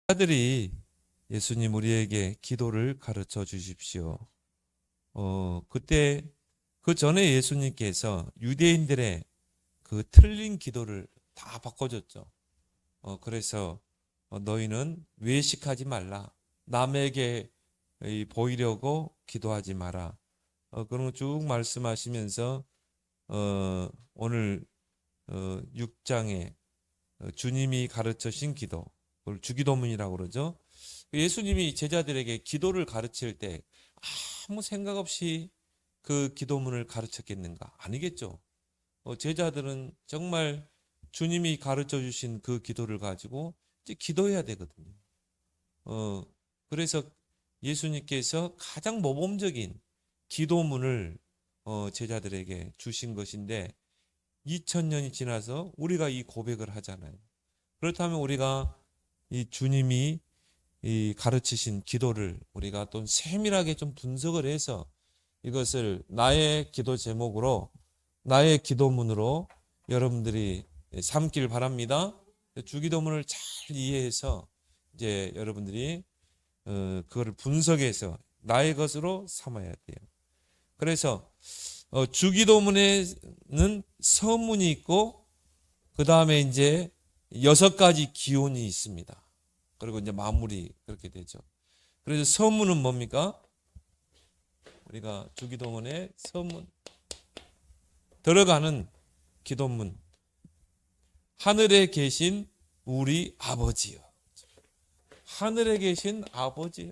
아들이 예수님 우리에게 기도를 가르쳐 주십시오. 그때 그 전에 예수님께서 유대인들의 그 틀린 기도를 다 바꿔줬죠. 그래서 너희는 외식하지 말라. 남에게 보이려고 기도하지 마라. 그런 거 쭉 말씀하시면서 오늘 6장에 주님이 가르쳐신 기도, 그걸 주기도문이라고 그러죠. 예수님이 제자들에게 기도를 가르칠 때 아무 생각 없이 그 기도문을 가르쳤겠는가? 아니겠죠. 제자들은 정말 주님이 가르쳐 주신 그 기도를 가지고 이제 기도해야 되거든요. 그래서 예수님께서 가장 모범적인 기도문을 제자들에게 주신 것인데 2000년이 지나서 우리가 이 고백을 하잖아요. 그렇다면 우리가 이 주님이 이 가르치신 기도를 우리가 또 세밀하게 좀 분석을 해서 이것을 나의 기도 제목으로, 나의 기도문으로 여러분들이 삼길 바랍니다. 주기도문을 잘 이해해서 이제 여러분들이 그거를 분석해서 나의 것으로 삼아야 돼요. 그래서 주기도문에는 서문이 있고 그 다음에 이제 6가지 기원이 있습니다. 그리고 이제 마무리 그렇게 되죠. 그래서 서문은 뭡니까? 우리가 주기도문의 서문, 들어가는 기도문. 하늘에 계신 우리 아버지요. 하늘에 계신 아버지요.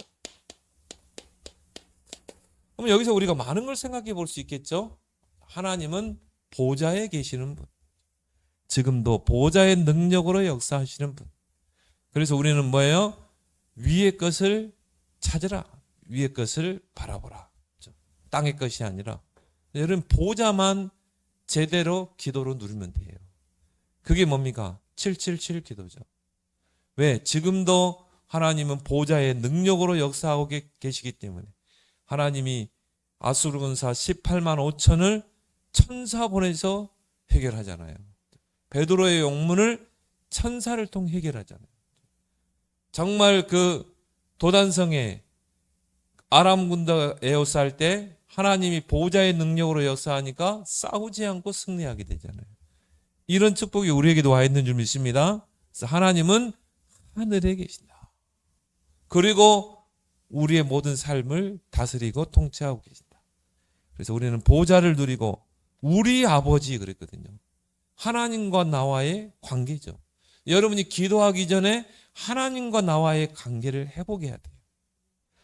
그럼 여기서 우리가 많은 걸 생각해 볼 수 있겠죠? 하나님은 보좌에 계시는 분. 지금도 보좌의 능력으로 역사하시는 분. 그래서 우리는 뭐예요? 위의 것을 찾으라. 위의 것을 바라보라. 땅의 것이 아니라. 여러분 보좌만 제대로 기도로 누리면 돼요. 그게 뭡니까? 777 기도죠. 왜? 지금도 하나님은 보좌의 능력으로 역사하고 계시기 때문에 하나님이 아수르 군사 18만 5천을 천사 보내서 해결하잖아요. 베드로의 용문을 천사를 통해 해결하잖아요. 정말 그 도단성에 아람 군대 에워싸할 때 하나님이 보좌의 능력으로 역사하니까 싸우지 않고 승리하게 되잖아요. 이런 축복이 우리에게도 와 있는 줄 믿습니다. 그래서 하나님은 하늘에 계신다. 그리고 우리의 모든 삶을 다스리고 통치하고 계신다. 그래서 우리는 보좌를 누리고 우리 아버지 그랬거든요. 하나님과 나와의 관계죠. 여러분이 기도하기 전에 하나님과 나와의 관계를 회복해야 돼요.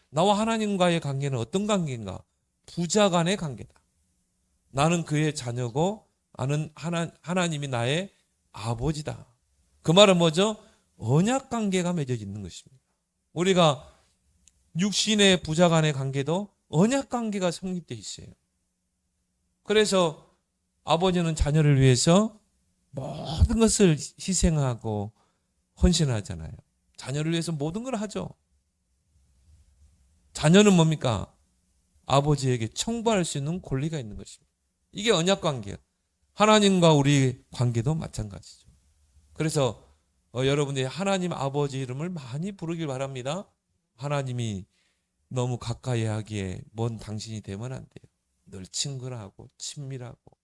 나와 하나님과의 관계는 어떤 관계인가? 부자 간의 관계다. 나는 그의 자녀고 나는 하나님이 나의 아버지다. 그 말은 뭐죠? 언약 관계가 맺어져 있는 것입니다. 우리가 육신의 부자 간의 관계도 언약 관계가 성립되어 있어요. 그래서 아버지는 자녀를 위해서 모든 것을 희생하고 헌신하잖아요. 자녀를 위해서 모든 걸 하죠. 자녀는 뭡니까? 아버지에게 청구할 수 있는 권리가 있는 것입니다. 이게 언약 관계예요. 하나님과 우리 관계도 마찬가지죠. 그래서 여러분들이 하나님 아버지 이름을 많이 부르길 바랍니다. 하나님이 너무 가까이 하기에 먼 당신이 되면 안 돼요. 늘 친근하고 친밀하고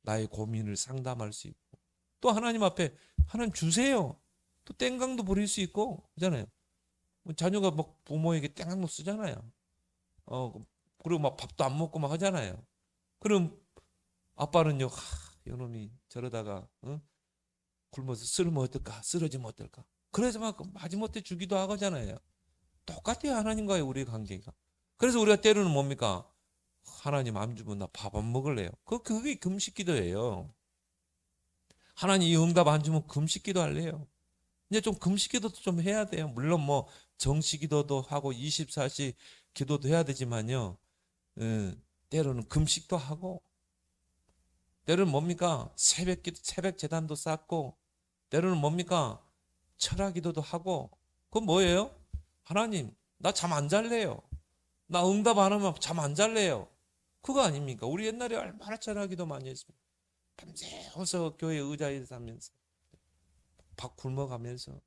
나의 고민을 상담할 수 있고 또 하나님 앞에 하나님 주세요. 또 땡강도 부릴 수 있고 그러잖아요. 자녀가 막 부모에게 땡강도 쓰잖아요. 그리고 막 밥도 안 먹고 막 하잖아요. 그럼 아빠는요, 이놈이 저러다가 굶어서 쓰러면 어떨까? 쓰러지면 어떨까? 그래서 막 마지못해 주기도 하잖아요. 똑같아요, 하나님과의 우리의 관계가. 그래서 우리가 때로는 뭡니까? 하나님 안 주면 나 밥 안 먹을래요. 그게 금식 기도예요. 하나님 이 응답 안 주면 금식 기도 할래요. 이제 좀 금식 기도도 좀 해야 돼요. 물론 뭐 정시 기도도 하고 24시 기도도 해야 되지만요. 때로는 금식도 하고 때로는 뭡니까? 새벽 재단도 쌓고 때로는 뭡니까? 철학 기도도 하고 그건 뭐예요? 하나님 나 잠 안 잘래요. 나 응답 안 하면 잠 안 잘래요. 그거 아닙니까? 우리 옛날에 얼마나 철학 기도 많이 했습니까? 밤새워서 교회 의자에 사면서 밥 굶어가면서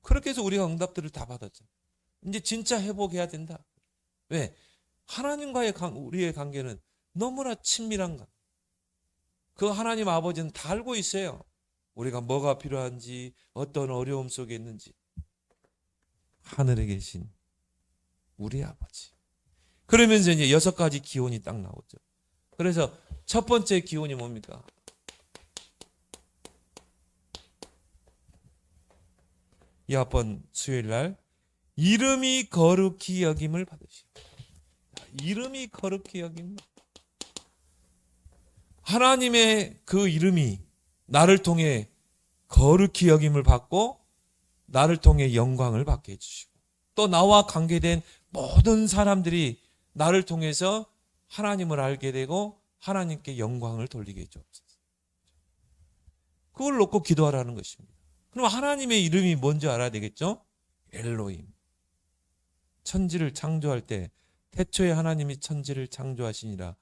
그렇게 해서 우리가 응답들을 다 받았죠. 이제 진짜 회복해야 된다. 왜? 하나님과의 우리의 관계는 너무나 친밀한 것. 그 하나님 아버지는 다 알고 있어요. 우리가 뭐가 필요한지, 어떤 어려움 속에 있는지. 하늘에 계신 우리 아버지. 그러면서 이제 6가지 기원이 딱 나오죠. 그래서 첫 번째 기원이 뭡니까? 이번 수요일 날 이름이 거룩히 여김을 받으시오. 이름이 거룩히 여김. 하나님의 그 이름이 나를 통해 거룩히 여김을 받고 나를 통해 영광을 받게 해주시고 또 나와 관계된 모든 사람들이 나를 통해서 하나님을 알게 되고 하나님께 영광을 돌리게 해주옵소서. 그걸 놓고 기도하라는 것입니다. 그럼 하나님의 이름이 뭔지 알아야 되겠죠? 엘로힘. 천지를 창조할 때 태초에 하나님이 천지를 창조하시니라.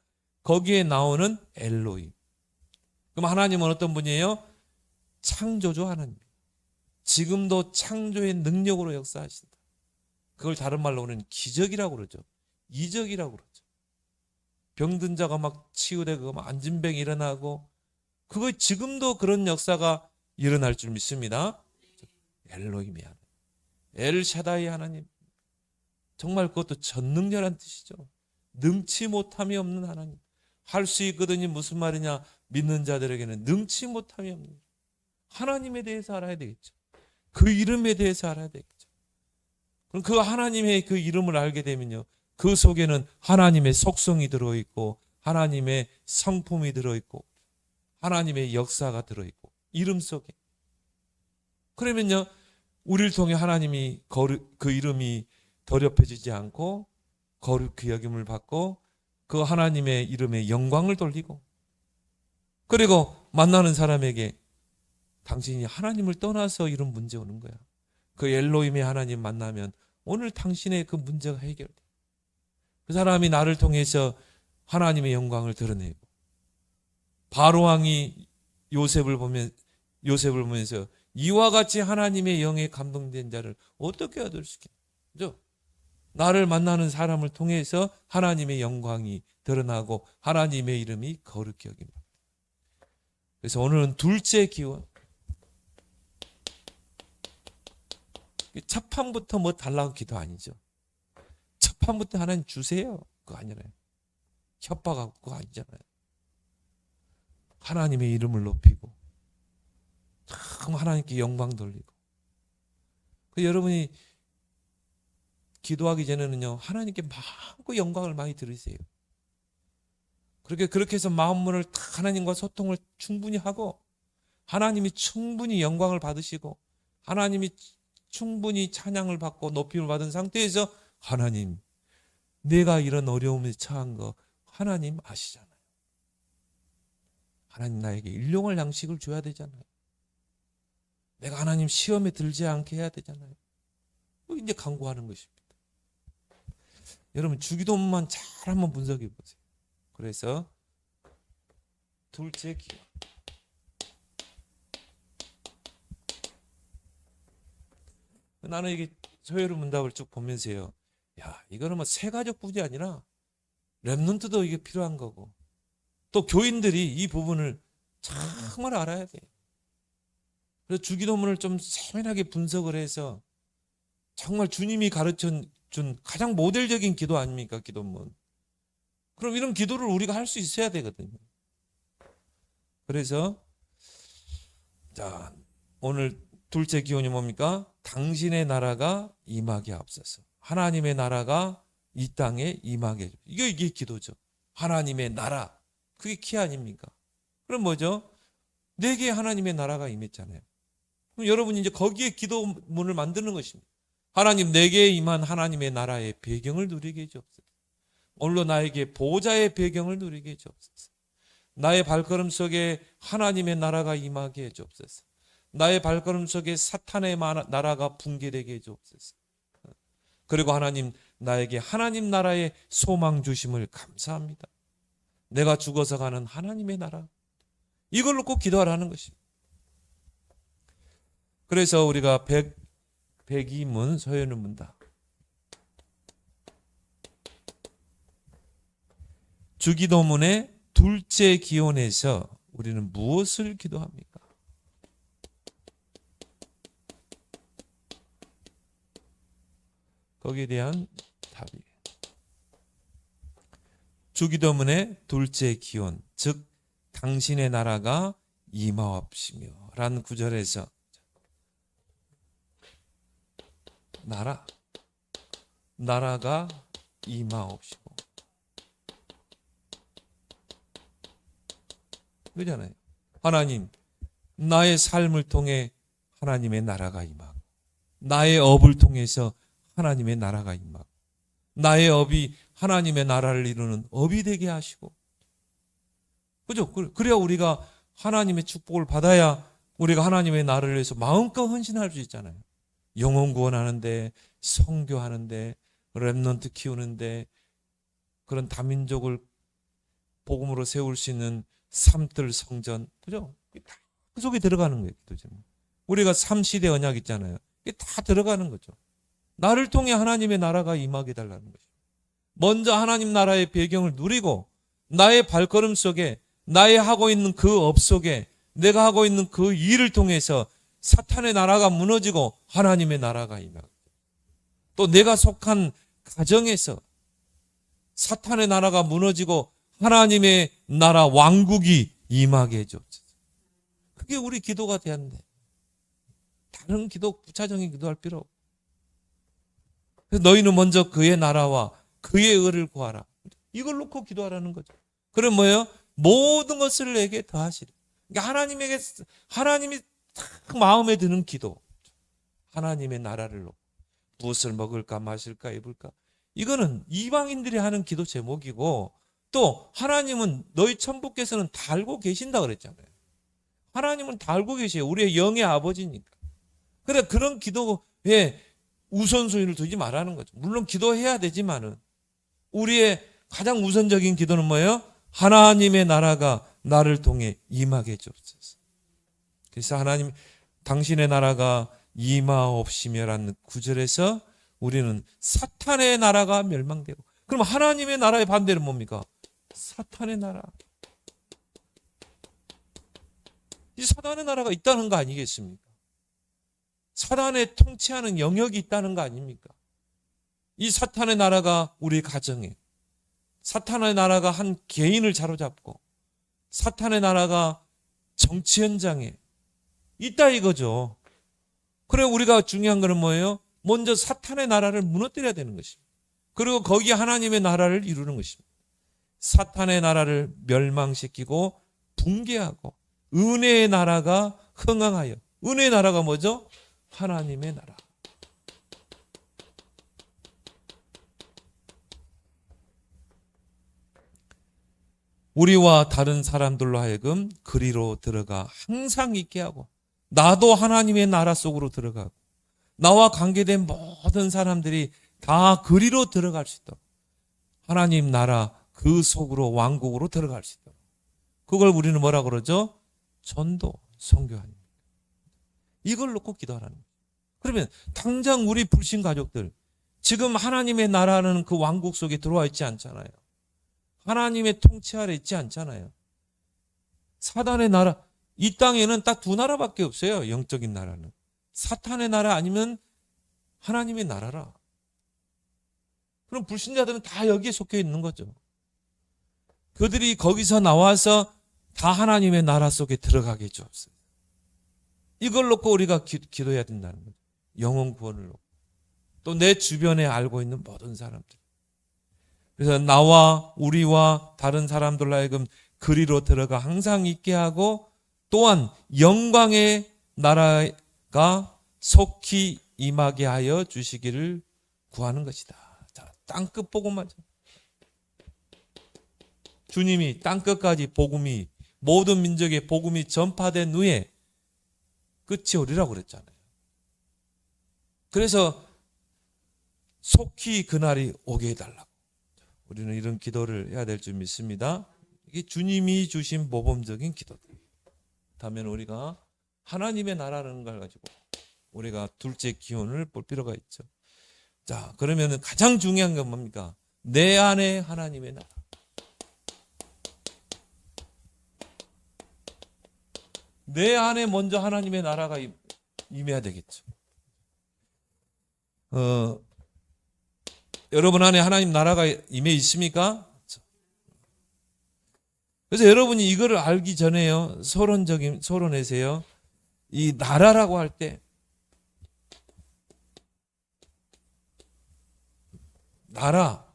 거기에 나오는 엘로힘. 그럼 하나님은 어떤 분이에요? 창조주 하나님. 지금도 창조의 능력으로 역사하신다. 그걸 다른 말로 우리는 기적이라고 그러죠. 이적이라고 그러죠. 병든 자가 막 치유되고 안진병이 일어나고 그거 지금도 그런 역사가 일어날 줄 믿습니다. 엘로힘이 하나님. 엘샤다이 하나님. 정말 그것도 전능력이라는 뜻이죠. 능치 못함이 없는 하나님. 할 수 있거든요. 무슨 말이냐? 믿는 자들에게는 능치 못함이 없는 하나님에 대해서 알아야 되겠죠. 그 이름에 대해서 알아야 되겠죠. 그럼 그 하나님의 그 이름을 알게 되면요. 그 속에는 하나님의 속성이 들어있고 하나님의 성품이 들어있고 하나님의 역사가 들어있고 이름 속에. 그러면요. 우리를 통해 하나님이 그 이름이 더럽혀지지 않고 거룩히 여김을 받고 그 하나님의 이름에 영광을 돌리고 그리고 만나는 사람에게 당신이 하나님을 떠나서 이런 문제 오는 거야. 그 엘로힘의 하나님 만나면 오늘 당신의 그 문제가 해결돼. 그 사람이 나를 통해서 하나님의 영광을 드러내고 바로 왕이 요셉을 보면서 이와 같이 하나님의 영에 감동된 자를 어떻게 얻을 수 있겠죠? 나를 만나는 사람을 통해서 하나님의 영광이 드러나고 하나님의 이름이 거룩히 여김니다. 그래서 오늘은 둘째 기원. 첫 판부터 뭐 달라고 기도 아니죠. 첫 판부터 하나님 주세요. 그거 아니잖아요. 협박하고 그거 아니잖아요. 하나님의 이름을 높이고 참 하나님께 영광 돌리고. 여러분이 기도하기 전에는요. 하나님께 마음껏 영광을 많이 들으세요. 그렇게 해서 마음문을 하나님과 소통을 충분히 하고 하나님이 충분히 영광을 받으시고 하나님이 충분히 찬양을 받고 높임을 받은 상태에서 하나님 내가 이런 어려움에 처한 거 하나님 아시잖아요. 하나님 나에게 일용할 양식을 줘야 되잖아요. 내가 하나님 시험에 들지 않게 해야 되잖아요. 이제 간구하는 것입니다. 여러분 주기도문만 잘 한번 분석해 보세요. 그래서 둘째 기원. 나는 이게 소요리 문답을 쭉 보면서요. 야, 이거는 뭐 새가족뿐이 아니라 렘넌트도 이게 필요한 거고 또 교인들이 이 부분을 정말 알아야 돼요. 그래서 주기도문을 좀 세밀하게 분석을 해서 정말 주님이 가르쳐 준 가장 모델적인 기도 아닙니까? 기도문. 그럼 이런 기도를 우리가 할 수 있어야 되거든요. 그래서 자 오늘 둘째 기원이 뭡니까? 당신의 나라가 임하게 앞서서 하나님의 나라가 이 땅에 임하게. 이게 기도죠. 하나님의 나라. 그게 키 아닙니까? 그럼 뭐죠? 내게 하나님의 나라가 임했잖아요. 그럼 여러분이 이제 거기에 기도문을 만드는 것입니다. 하나님 내게 임한 하나님의 나라의 배경을 누리게 해주옵소서. 오늘로 나에게 보호자의 배경을 누리게 해주옵소서. 나의 발걸음 속에 하나님의 나라가 임하게 해주옵소서. 나의 발걸음 속에 사탄의 나라가 붕괴되게 해주옵소서. 그리고 하나님 나에게 하나님 나라의 소망 주심을 감사합니다. 내가 죽어서 가는 하나님의 나라. 이걸 놓고 기도하라는 것입니다. 그래서 우리가 백이문 소요는 문다. 주기도문의 둘째 기원에서 우리는 무엇을 기도합니까? 거기에 대한 답이 주기도문의 둘째 기원, 즉 당신의 나라가 임하옵시며 라는 구절에서 나라가 임하옵시고 그러잖아요. 하나님, 나의 삶을 통해 하나님의 나라가 임하고, 나의 업을 통해서 하나님의 나라가 임하고, 나의 업이 하나님의 나라를 이루는 업이 되게 하시고, 그죠? 그래야 우리가 하나님의 축복을 받아야 우리가 하나님의 나라를 위해서 마음껏 헌신할 수 있잖아요. 영혼 구원하는데, 선교하는데, 렘넌트 키우는데, 그런 다민족을 복음으로 세울 수 있는 삼뜰 성전, 그죠? 그 속에 들어가는 거예요, 기도 제목. 우리가 삼시대 언약 있잖아요. 이게 다 들어가는 거죠. 나를 통해 하나님의 나라가 임하게 달라는 거죠. 먼저 하나님 나라의 배경을 누리고 나의 발걸음 속에, 나의 하고 있는 그 업 속에, 내가 하고 있는 그 일을 통해서 사탄의 나라가 무너지고 하나님의 나라가 임하고, 또 내가 속한 가정에서 사탄의 나라가 무너지고 하나님의 나라 왕국이 임하게 해주옵소서. 그게 우리 기도가 되었는데 다른 기도, 부차적인 기도할 필요 없고, 너희는 먼저 그의 나라와 그의 의를 구하라. 이걸 놓고 기도하라는 거죠. 그럼 뭐예요? 모든 것을 내게 더하시리. 그러니까 하나님이 딱 마음에 드는 기도. 하나님의 나라를 놓고 무엇을 먹을까 마실까 입을까. 이거는 이방인들이 하는 기도 제목이고, 또 하나님은 너희 천부께서는 다 알고 계신다 그랬잖아요. 하나님은 다 알고 계세요. 우리의 영의 아버지니까. 그래, 그런 기도에 우선순위를 두지 말라는 거죠. 물론 기도해야 되지만은 우리의 가장 우선적인 기도는 뭐예요? 하나님의 나라가 나를 통해 임하게 해주옵소서. 그래서 하나님, 당신의 나라가 임하옵시며라는 구절에서 우리는 사탄의 나라가 멸망되고, 그럼 하나님의 나라의 반대는 뭡니까? 사탄의 나라. 이 사탄의 나라가 있다는 거 아니겠습니까? 사탄의 통치하는 영역이 있다는 거 아닙니까? 이 사탄의 나라가 우리 가정에, 사탄의 나라가 한 개인을 사로잡고, 사탄의 나라가 정치 현장에 있다 이거죠. 그래, 우리가 중요한 거는 뭐예요? 먼저 사탄의 나라를 무너뜨려야 되는 것입니다. 그리고 거기에 하나님의 나라를 이루는 것입니다. 사탄의 나라를 멸망시키고 붕괴하고 은혜의 나라가 흥황하여, 은혜의 나라가 뭐죠? 하나님의 나라. 우리와 다른 사람들로 하여금 그리로 들어가 항상 있게 하고, 나도 하나님의 나라 속으로 들어가고, 나와 관계된 모든 사람들이 다 그리로 들어갈 수 있도록, 하나님 나라 그 속으로, 왕국으로 들어갈 수 있도록, 그걸 우리는 뭐라 그러죠? 전도, 선교하는. 이걸 놓고 기도하라는 거예요. 그러면 당장 우리 불신 가족들, 지금 하나님의 나라는 그 왕국 속에 들어와 있지 않잖아요. 하나님의 통치 아래 있지 않잖아요. 사단의 나라, 이 땅에는 딱 두 나라밖에 없어요. 영적인 나라는. 사탄의 나라 아니면 하나님의 나라라. 그럼 불신자들은 다 여기에 속해 있는 거죠. 그들이 거기서 나와서 다 하나님의 나라 속에 들어가게 해주옵소서. 이걸 놓고 우리가 기도해야 된다는 거죠. 영혼 구원을 놓고. 또 내 주변에 알고 있는 모든 사람들. 그래서 나와 우리와 다른 사람들로 하여금 그리로 들어가 항상 있게 하고, 또한 영광의 나라가 속히 임하게 하여 주시기를 구하는 것이다. 자, 땅끝 복음만. 주님이 땅끝까지 복음이, 모든 민족의 복음이 전파된 후에 끝이 오리라고 그랬잖아요. 그래서 속히 그날이 오게 해달라고. 우리는 이런 기도를 해야 될 줄 믿습니다. 이게 주님이 주신 모범적인 기도들. 다음에 우리가 하나님의 나라라는 걸 가지고 우리가 둘째 기원을 볼 필요가 있죠. 자, 그러면은 가장 중요한 건 뭡니까? 내 안에 하나님의 나라. 내 안에 먼저 하나님의 나라가 임해야 되겠죠. 여러분 안에 하나님 나라가 임해 있습니까? 그래서 여러분이 이거를 알기 전에요. 서론에서요. 이 나라라고 할 때, 나라라고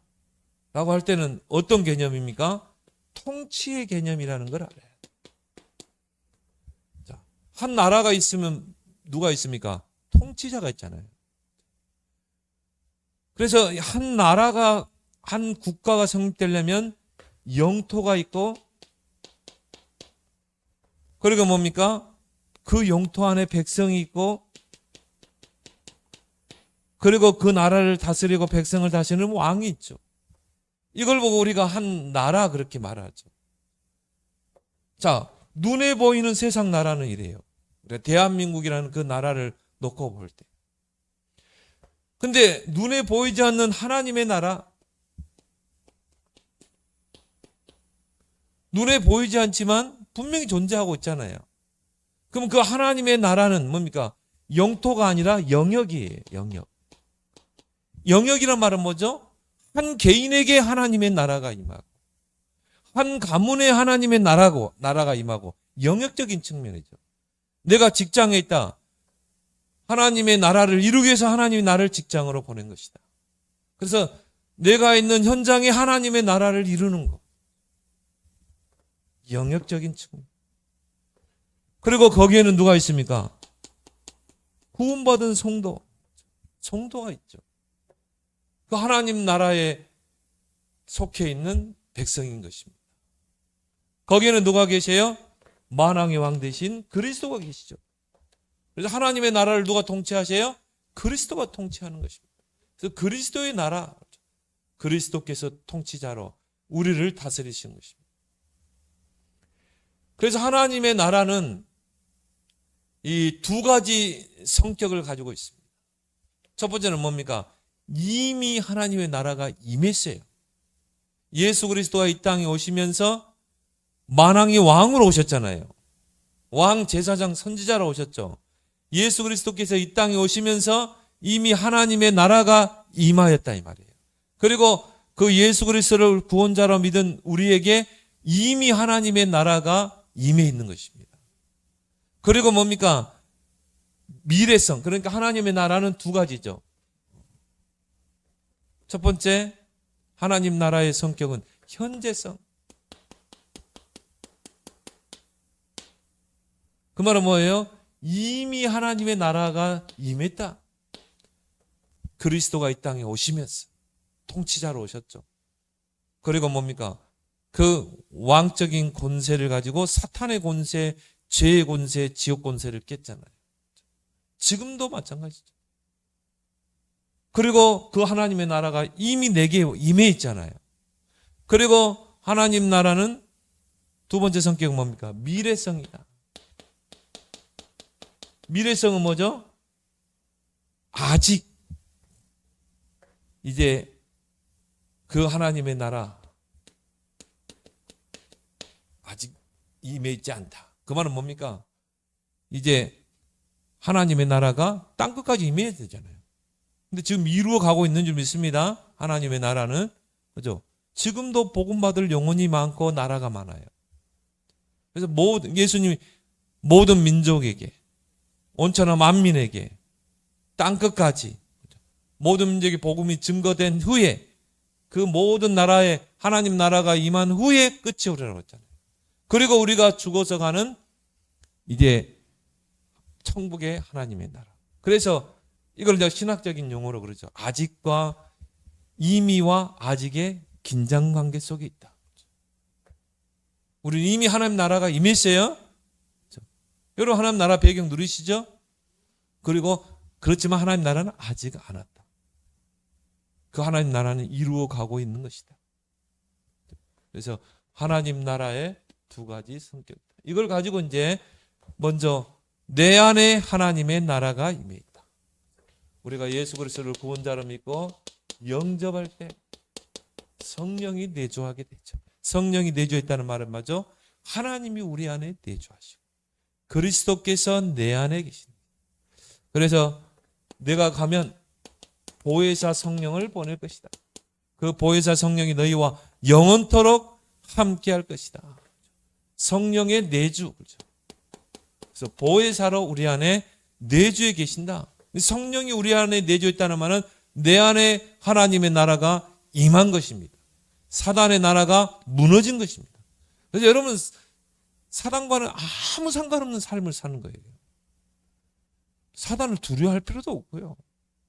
할 때는 어떤 개념입니까? 통치의 개념이라는 걸 알아요. 자, 한 나라가 있으면 누가 있습니까? 통치자가 있잖아요. 그래서 한 나라가, 한 국가가 성립되려면 영토가 있고, 그리고 뭡니까? 그 영토 안에 백성이 있고, 그리고 그 나라를 다스리고 백성을 다스리는 왕이 있죠. 이걸 보고 우리가 한 나라 그렇게 말하죠. 자, 눈에 보이는 세상 나라는 이래요. 대한민국이라는 그 나라를 놓고 볼 때. 근데 눈에 보이지 않는 하나님의 나라, 눈에 보이지 않지만 분명히 존재하고 있잖아요. 그럼 그 하나님의 나라는 뭡니까? 영토가 아니라 영역이에요. 영역. 영역이란 말은 뭐죠? 한 개인에게 하나님의 나라가 임하고, 한 가문에 하나님의 나라가 임하고, 영역적인 측면이죠. 내가 직장에 있다. 하나님의 나라를 이루기 위해서 하나님이 나를 직장으로 보낸 것이다. 그래서 내가 있는 현장에 하나님의 나라를 이루는 것. 영역적인 측면. 그리고 거기에는 누가 있습니까? 구원받은 성도가 있죠. 그 하나님 나라에 속해 있는 백성인 것입니다. 거기에는 누가 계세요? 만왕의 왕 대신 그리스도가 계시죠. 그래서 하나님의 나라를 누가 통치하세요? 그리스도가 통치하는 것입니다. 그래서 그리스도의 나라, 그리스도께서 통치자로 우리를 다스리시는 것입니다. 그래서 하나님의 나라는 이 두 가지 성격을 가지고 있습니다. 첫 번째는 뭡니까? 이미 하나님의 나라가 임했어요. 예수 그리스도가 이 땅에 오시면서 만왕의 왕으로 오셨잖아요. 왕, 제사장, 선지자로 오셨죠. 예수 그리스도께서 이 땅에 오시면서 이미 하나님의 나라가 임하였다 이 말이에요. 그리고 그 예수 그리스도를 구원자로 믿은 우리에게 이미 하나님의 나라가 임해 있는 것입니다. 그리고 뭡니까? 미래성. 그러니까 하나님의 나라는 두 가지죠. 첫 번째, 하나님 나라의 성격은 현재성. 그 말은 뭐예요? 이미 하나님의 나라가 임했다. 그리스도가 이 땅에 오시면서 통치자로 오셨죠. 그리고 뭡니까? 그 왕적인 권세를 가지고 사탄의 권세, 죄의 권세, 지옥 권세를 깼잖아요. 지금도 마찬가지죠. 그리고 그 하나님의 나라가 이미 내게 임해 있잖아요. 그리고 하나님 나라는 두 번째 성격은 뭡니까? 미래성이다. 미래성은 뭐죠? 아직 이제 그 하나님의 나라 아직 임해 있지 않다. 그 말은 뭡니까? 이제 하나님의 나라가 땅끝까지 임해야 되잖아요. 근데 지금 이루어 가고 있는 줄 믿습니다. 하나님의 나라는. 그죠? 지금도 복음받을 영혼이 많고 나라가 많아요. 그래서 예수님이 모든 민족에게, 온천하 만민에게, 땅끝까지 모든 민족의 복음이 증거된 후에 그 모든 나라에 하나님 나라가 임한 후에 끝이 오리라고 했잖아요. 그리고 우리가 죽어서 가는 이제 천국의 하나님의 나라. 그래서 이걸 이제 신학적인 용어로 그러죠. 아직과 이미와 아직의 긴장관계 속에 있다. 우리는 이미 하나님 나라가 임했어요. 여러분 하나님 나라 배경 누리시죠? 그리고 그렇지만 하나님 나라는 아직 안 왔다. 그 하나님 나라는 이루어 가고 있는 것이다. 그래서 하나님 나라의 두 가지 성격. 이걸 가지고 이제 먼저 내 안에 하나님의 나라가 임해 있다. 우리가 예수 그리스도를 구원자로 믿고 영접할 때 성령이 내주하게 되죠. 성령이 내주했다는 말은 뭐죠? 하나님이 우리 안에 내주하시고 그리스도께서 내 안에 계십니다. 그래서 내가 가면 보혜사 성령을 보낼 것이다. 그 보혜사 성령이 너희와 영원토록 함께할 것이다. 성령의 내주. 그래서 보혜사로 우리 안에 내주에 계신다. 성령이 우리 안에 내주했다는 말은 내 안에 하나님의 나라가 임한 것입니다. 사단의 나라가 무너진 것입니다. 그래서 여러분 사단과는 아무 상관없는 삶을 사는 거예요. 사단을 두려워할 필요도 없고요.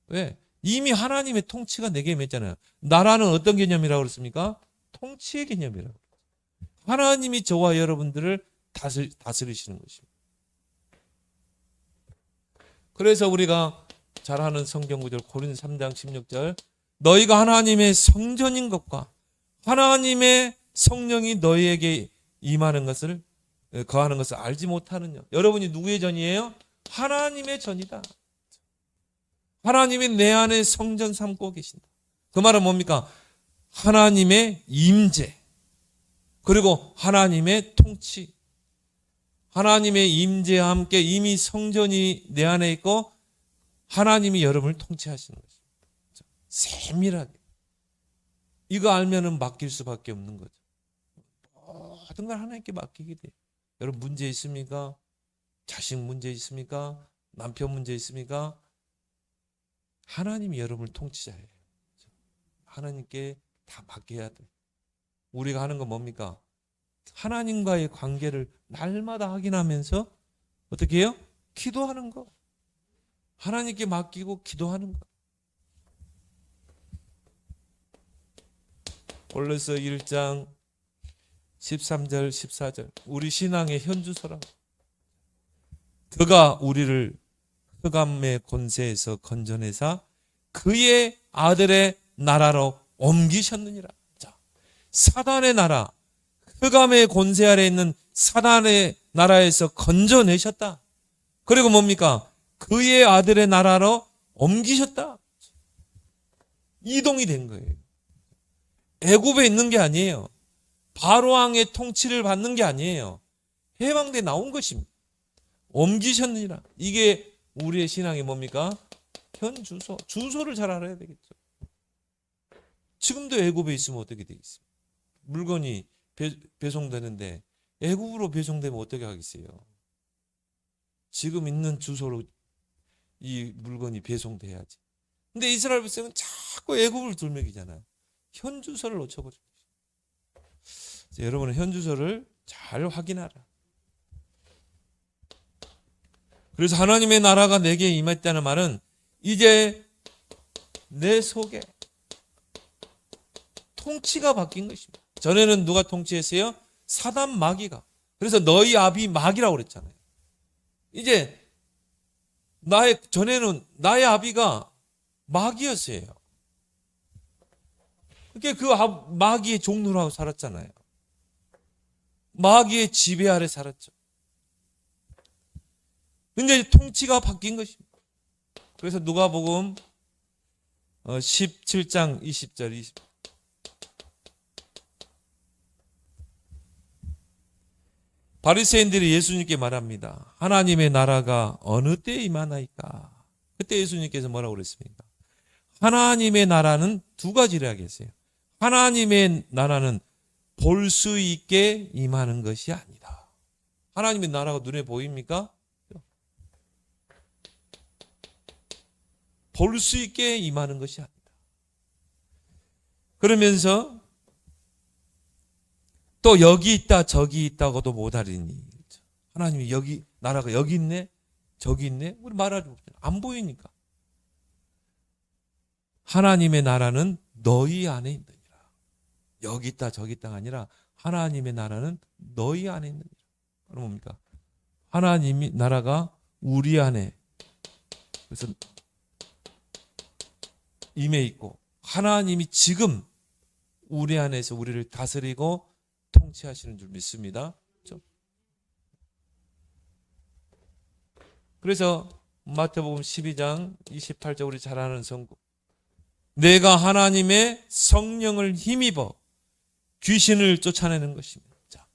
왜? 이미 하나님의 통치가 내게 임했잖아요. 나라는 어떤 개념이라고 그랬습니까? 통치의 개념이라고. 하나님이 저와 여러분들을 다스리시는 것입니다. 그래서 우리가 잘 아는 성경 구절 고린도서 3장 16절 너희가 하나님의 성전인 것과 하나님의 성령이 너희에게 임하는 것을 거하는 것을 알지 못하느냐. 여러분이 누구의 전이에요? 하나님의 전이다. 하나님이 내 안에 성전 삼고 계신다. 그 말은 뭡니까? 하나님의 임재 그리고 하나님의 통치. 하나님의 임재와 함께 이미 성전이 내 안에 있고 하나님이 여러분을 통치하시는 것입니다. 세밀하게. 이거 알면은 맡길 수밖에 없는 거죠. 모든 걸 하나님께 맡기게 돼요. 여러분 문제 있습니까? 자식 문제 있습니까? 남편 문제 있습니까? 하나님이 여러분을 통치자예요. 하나님께 다 맡겨야 돼. 우리가 하는 건 뭡니까? 하나님과의 관계를 날마다 확인하면서 어떻게 해요? 기도하는 거. 하나님께 맡기고 기도하는 거. 골로새 1장 13절 14절 우리 신앙의 현주소라. 그가 우리를 흑암의 권세에서 건져내사 그의 아들의 나라로 옮기셨느니라. 자, 사단의 나라, 흑암의 권세 아래 있는 사단의 나라에서 건져내셨다. 그리고 뭡니까? 그의 아들의 나라로 옮기셨다. 이동이 된 거예요. 애굽에 있는 게 아니에요. 바로왕의 통치를 받는 게 아니에요. 해방돼 나온 것입니다. 옮기셨느니라. 이게 우리의 신앙이 뭡니까? 현 주소. 주소를 잘 알아야 되겠죠. 지금도 애굽에 있으면 어떻게 되겠습니까? 물건이 배송되는데 애굽으로 배송되면 어떻게 하겠어요? 지금 있는 주소로 이 물건이 배송돼야지. 근데 이스라엘 백성은 자꾸 애굽을 돌먹이잖아요. 현 주소를 놓쳐버립니다. 여러분은 현 주소를 잘 확인하라. 그래서 하나님의 나라가 내게 임했다는 말은 이제 내 속에 통치가 바뀐 것입니다. 전에는 누가 통치했어요? 사단 마귀가. 그래서 너희 아비 마귀라고 그랬잖아요. 이제 전에는 나의 아비가 마귀였어요. 그러니까 그 마귀의 종노라고 살았잖아요. 마귀의 지배 아래 살았죠. 근데 통치가 바뀐 것입니다. 그래서 누가복음 17장 20절 20. 바리새인들이 예수님께 말합니다. 하나님의 나라가 어느 때에 임하나이까? 그때 예수님께서 뭐라고 그랬습니까? 하나님의 나라는 두 가지를 하겠어요. 하나님의 나라는 볼 수 있게 임하는 것이 아니다. 하나님의 나라가 눈에 보입니까? 볼 수 있게 임하는 것이 아니다. 그러면서 또 여기 있다 저기 있다고도 못하리니. 하나님이 여기 나라가 여기 있네 저기 있네 우리 말하지 못해요. 안 보이니까. 하나님의 나라는 너희 안에 있느니라. 여기 있다 저기 있다가 아니라 하나님의 나라는 너희 안에 있느니라. 그럼 뭡니까? 하나님의 나라가 우리 안에 그래서 임해 있고 하나님이 지금 우리 안에서 우리를 다스리고 통치하시는 줄 믿습니다. 그렇죠? 그래서 마태복음 12장 28절 우리 잘 아는 성구. 내가 하나님의 성령을 힘입어 귀신을 쫓아내는 것입니다. 자,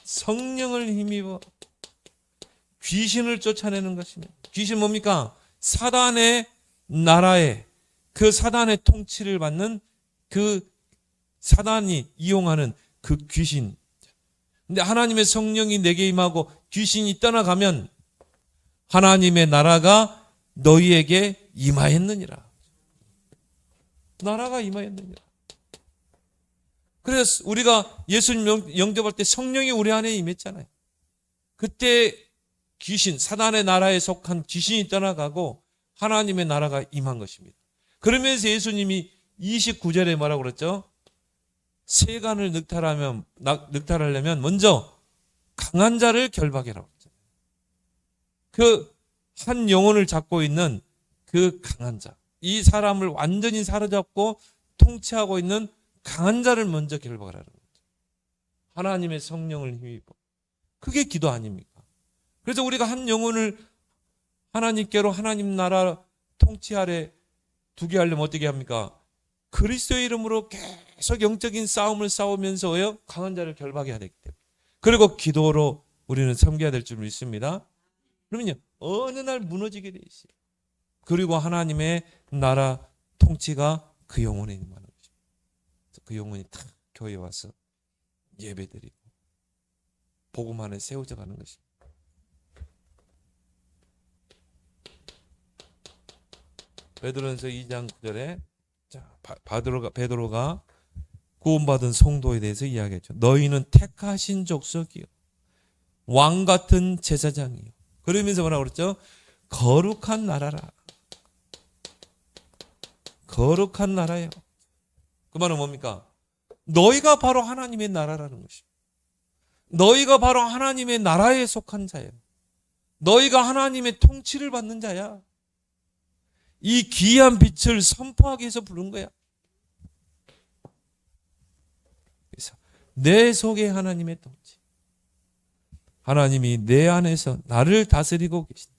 성령을 힘입어 귀신을 쫓아내는 것입니다. 귀신 뭡니까? 사단의 나라에 그 사단의 통치를 받는 그 사단이 이용하는 그 귀신. 근데 하나님의 성령이 내게 임하고 귀신이 떠나가면 하나님의 나라가 너희에게 임하였느니라. 나라가 임하였느니라. 그래서 우리가 예수님 영접할 때 성령이 우리 안에 임했잖아요. 그때 귀신, 사단의 나라에 속한 귀신이 떠나가고 하나님의 나라가 임한 것입니다. 그러면서 예수님이 29절에 뭐라고 그랬죠? 세간을 늑탈하려면 먼저 강한 자를 결박해라. 그 한 영혼을 잡고 있는 그 강한 자. 이 사람을 완전히 사로잡고 통치하고 있는 강한 자를 먼저 결박하라는 거죠. 하나님의 성령을 힘입어. 그게 기도 아닙니까? 그래서 우리가 한 영혼을 하나님께로 하나님 나라 통치 아래 두게 하려면 어떻게 합니까? 그리스도의 이름으로 계속 영적인 싸움을 싸우면서요 강한 자를 결박해야 되기 때문에. 그리고 기도로 우리는 섬겨야 될 줄 믿습니다. 그러면요 어느 날 무너지게 돼 있어요. 그리고 하나님의 나라 통치가 그 영혼에 임하는 거죠. 그 영혼이 다 교회에 와서 예배드리고 복음 안에 세워져 가는 것입니다. 베드로전서 2장 9절에 자, 베드로가 구원받은 성도에 대해서 이야기했죠. 너희는 택하신 족속이요 왕 같은 제사장이요. 그러면서 뭐라고 그랬죠? 거룩한 나라라. 거룩한 나라요. 그 말은 뭡니까? 너희가 바로 하나님의 나라라는 것입니다. 너희가 바로 하나님의 나라에 속한 자예요. 너희가 하나님의 통치를 받는 자야. 이 귀한 빛을 선포하기 위해서 부른 거야. 그래서 내 속에 하나님의 통치. 하나님이 내 안에서 나를 다스리고 계신다.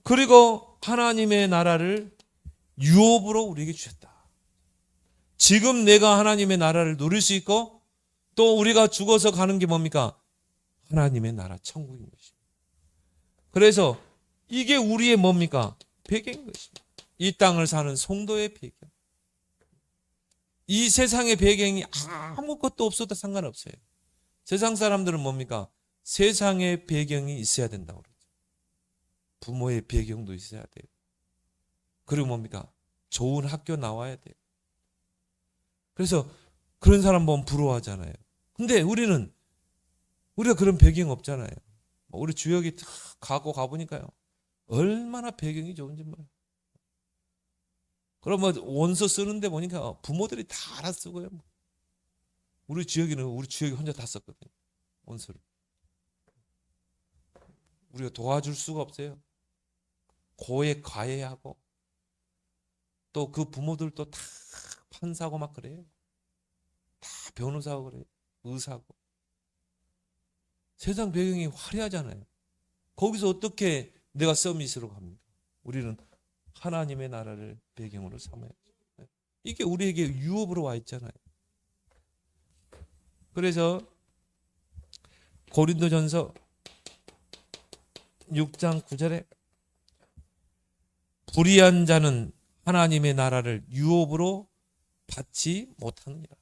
그리고 하나님의 나라를 유업으로 우리에게 주셨다. 지금 내가 하나님의 나라를 누릴 수 있고 또 우리가 죽어서 가는 게 뭡니까? 하나님의 나라 천국인 것입니다. 그래서 이게 우리의 뭡니까? 배경인 것입니다. 이 땅을 사는 성도의 배경. 이 세상의 배경이 아무것도 없어도 상관없어요. 세상 사람들은 뭡니까? 세상의 배경이 있어야 된다고 그러죠. 부모의 배경도 있어야 돼요. 그리고 뭡니까? 좋은 학교 나와야 돼요. 그래서 그런 사람 보면 부러워하잖아요. 근데 우리가 그런 배경 없잖아요. 우리 주역이 가보니까요. 얼마나 배경이 좋은지 몰라요. 그럼 원서 쓰는데 보니까 부모들이 다 알아 쓰고요. 우리 주역이 혼자 다 썼거든요. 원서를. 우리가 도와줄 수가 없어요. 고액 과외하고 또 그 부모들도 다 판사고 막 그래요. 다 변호사고 그래요. 의사고. 세상 배경이 화려하잖아요. 거기서 어떻게 내가 서밋으로 갑니까? 우리는 하나님의 나라를 배경으로 삼아야죠. 이게 우리에게 유업으로 와 있잖아요. 그래서 고린도전서 6장 9절에 불의한 자는 하나님의 나라를 유업으로 받지 못하느니라.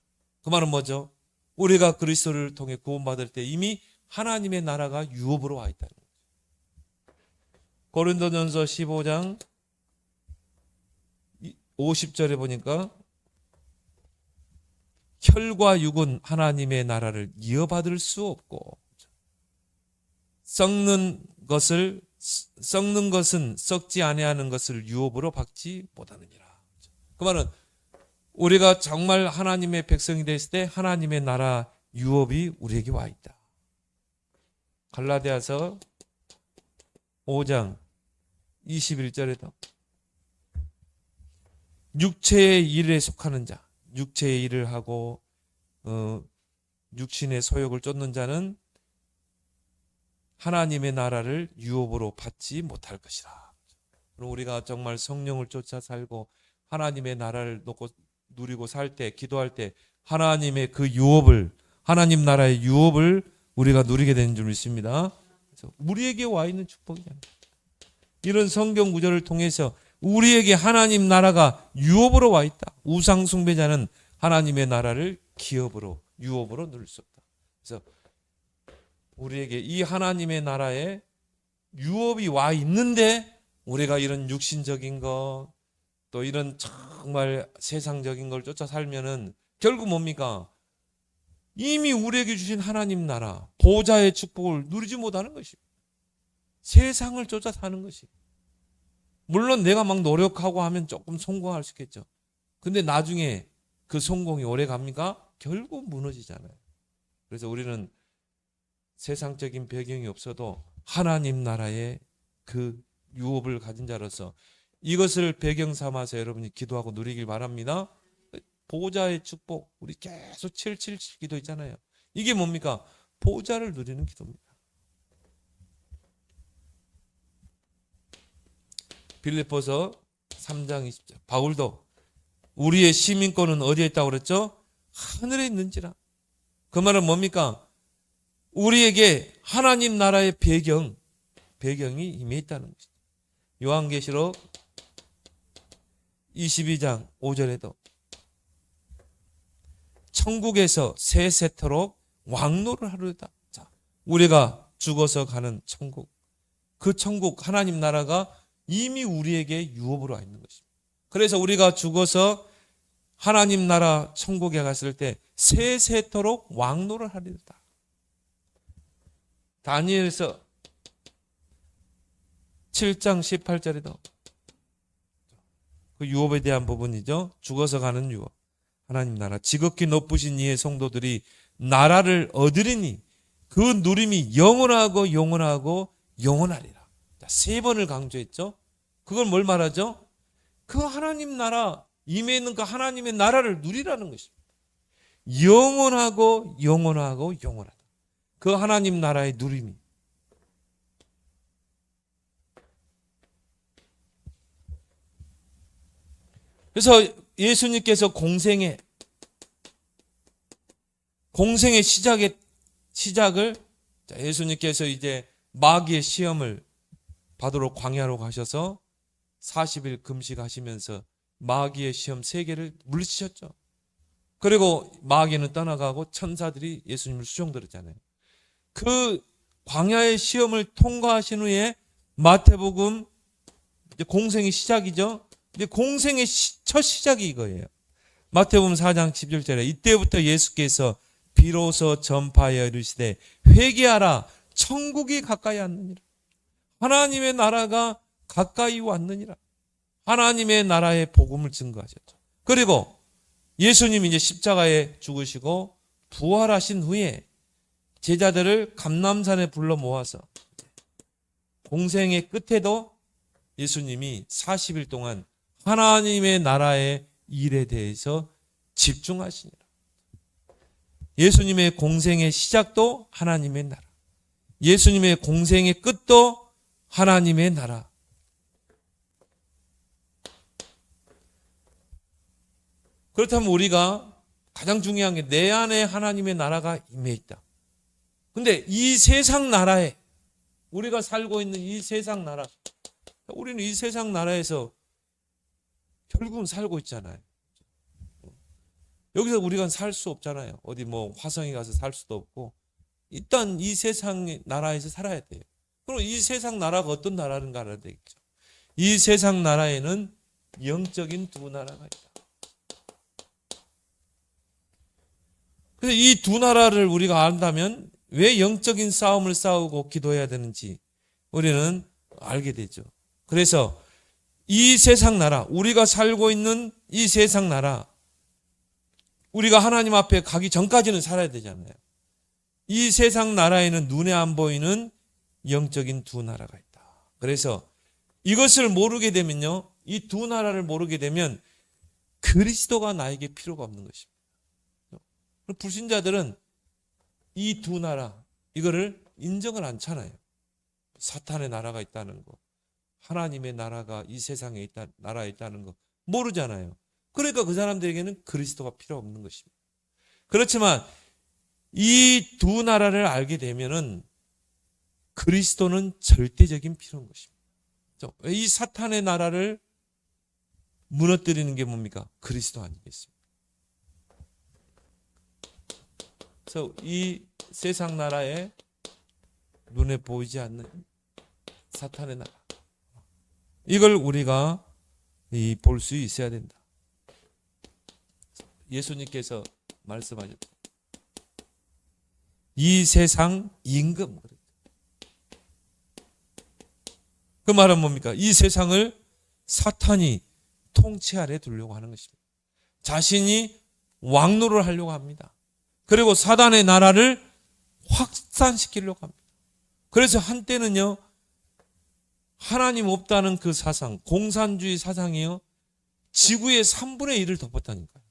그 말은 뭐죠? 우리가 그리스도를 통해 구원받을 때 이미 하나님의 나라가 유업으로 와 있다는 거죠. 고린도전서 15장 50절에 보니까 혈과 육은 하나님의 나라를 이어받을 수 없고 썩는 것은 썩지 아니하는 것을 유업으로 받지 못하느니라. 그 말은 우리가 정말 하나님의 백성이 됐을 때 하나님의 나라 유업이 우리에게 와 있다. 갈라디아서 5장 21절에도 육체의 일에 속하는 자, 육체의 일을 하고 육신의 소욕을 쫓는 자는 하나님의 나라를 유업으로 받지 못할 것이라. 그럼 우리가 정말 성령을 쫓아 살고 하나님의 나라를 놓고 누리고 살 때, 기도할 때 하나님의 그 유업을, 하나님 나라의 유업을 우리가 누리게 되는 줄 믿습니다. 그래서 우리에게 와 있는 축복이잖아요. 이런 성경 구절을 통해서 우리에게 하나님 나라가 유업으로 와 있다. 우상 숭배자는 하나님의 나라를 기업으로, 유업으로 누릴 수 없다. 그래서 우리에게 이 하나님의 나라에 유업이 와 있는데 우리가 이런 육신적인 것, 또 이런 정말 세상적인 걸 쫓아 살면은 결국 뭡니까? 이미 우리에게 주신 하나님 나라, 보좌의 축복을 누리지 못하는 것입니다. 세상을 쫓아 사는 것이. 물론 내가 막 노력하고 하면 조금 성공할 수 있겠죠. 근데 나중에 그 성공이 오래 갑니까? 결국 무너지잖아요. 그래서 우리는 세상적인 배경이 없어도 하나님 나라의 그 유업을 가진 자로서 이것을 배경 삼아서 여러분이 기도하고 누리길 바랍니다. 보좌의 축복, 우리 계속 777 기도 있잖아요. 이게 뭡니까? 보좌를 누리는 기도입니다. 빌립보서 3장 20절. 바울도 우리의 시민권은 어디에 있다고 그랬죠? 하늘에 있는지라. 그 말은 뭡니까? 우리에게 하나님 나라의 배경이 이미 있다는 것이죠. 요한계시록 22장 5절에도 천국에서 세세토록 왕노를 하루다. 자, 우리가 죽어서 가는 천국, 그 천국 하나님 나라가 이미 우리에게 유업으로 와 있는 것입니다. 그래서 우리가 죽어서 하나님 나라 천국에 갔을 때 세세토록 왕노를 하리다. 다니엘서 7장 18절에도 그 유업에 대한 부분이죠. 죽어서 가는 유업. 하나님 나라, 지극히 높으신 이의 성도들이 나라를 얻으리니 그 누림이 영원하고 영원하고 영원하리라. 세 번을 강조했죠. 그걸 뭘 말하죠? 그 하나님 나라, 임해 있는 그 하나님의 나라를 누리라는 것입니다. 영원하고 영원하고 영원하다. 그 하나님 나라의 누림이. 그래서 예수님께서 공생의 시작을 예수님께서 이제 마귀의 시험을 받으러 광야로 가셔서 40일 금식하시면서 마귀의 시험 3개를 물리치셨죠. 그리고 마귀는 떠나가고 천사들이 예수님을 수종들었잖아요. 그 광야의 시험을 통과하신 후에 마태복음 이제 공생의 시작이죠. 이제 공생의 첫 시작이 이거예요. 마태복음 4장 11절에 이때부터 예수께서 비로소 전파하여 이르시되 회개하라 천국이 가까이 왔느니라. 하나님의 나라가 가까이 왔느니라. 하나님의 나라의 복음을 증거하셨죠. 그리고 예수님이 이제 십자가에 죽으시고 부활하신 후에 제자들을 감람산에 불러 모아서 공생의 끝에도 예수님이 40일 동안 하나님의 나라의 일에 대해서 집중하시니라. 예수님의 공생의 시작도 하나님의 나라, 예수님의 공생의 끝도 하나님의 나라. 그렇다면 우리가 가장 중요한 게 내 안에 하나님의 나라가 임해 있다. 근데 이 세상 나라에, 우리가 살고 있는 이 세상 나라, 우리는 이 세상 나라에서 결국은 살고 있잖아요. 여기서 우리가 살 수 없잖아요. 어디 뭐 화성에 가서 살 수도 없고 일단 이 세상 나라에서 살아야 돼요. 그럼 이 세상 나라가 어떤 나라인가 알아야 되겠죠. 이 세상 나라에는 영적인 두 나라가 있다. 그래서 이 두 나라를 우리가 안다면 왜 영적인 싸움을 싸우고 기도해야 되는지 우리는 알게 되죠. 그래서 이 세상 나라, 우리가 살고 있는 이 세상 나라, 우리가 하나님 앞에 가기 전까지는 살아야 되잖아요. 이 세상 나라에는 눈에 안 보이는 영적인 두 나라가 있다. 그래서 이것을 모르게 되면요, 이 두 나라를 모르게 되면 그리스도가 나에게 필요가 없는 것입니다. 불신자들은 이 두 나라, 이거를 인정을 않잖아요. 사탄의 나라가 있다는 거, 하나님의 나라가 이 세상에 나라에 있다는 거 모르잖아요. 그러니까 그 사람들에게는 그리스도가 필요 없는 것입니다. 그렇지만 이 두 나라를 알게 되면은 그리스도는 절대적인 필요한 것입니다. 이 사탄의 나라를 무너뜨리는 게 뭡니까? 그리스도 아니겠습니까? 그래서 이 세상 나라에 눈에 보이지 않는 사탄의 나라, 이걸 우리가 볼 수 있어야 된다. 예수님께서 말씀하셨다. 이 세상 임금. 그 말은 뭡니까? 이 세상을 사탄이 통치 아래 두려고 하는 것입니다. 자신이 왕노를 하려고 합니다. 그리고 사단의 나라를 확산시키려고 합니다. 그래서 한때는요, 하나님 없다는 그 사상, 공산주의 사상이요, 지구의 3분의 1을 덮었다니까요.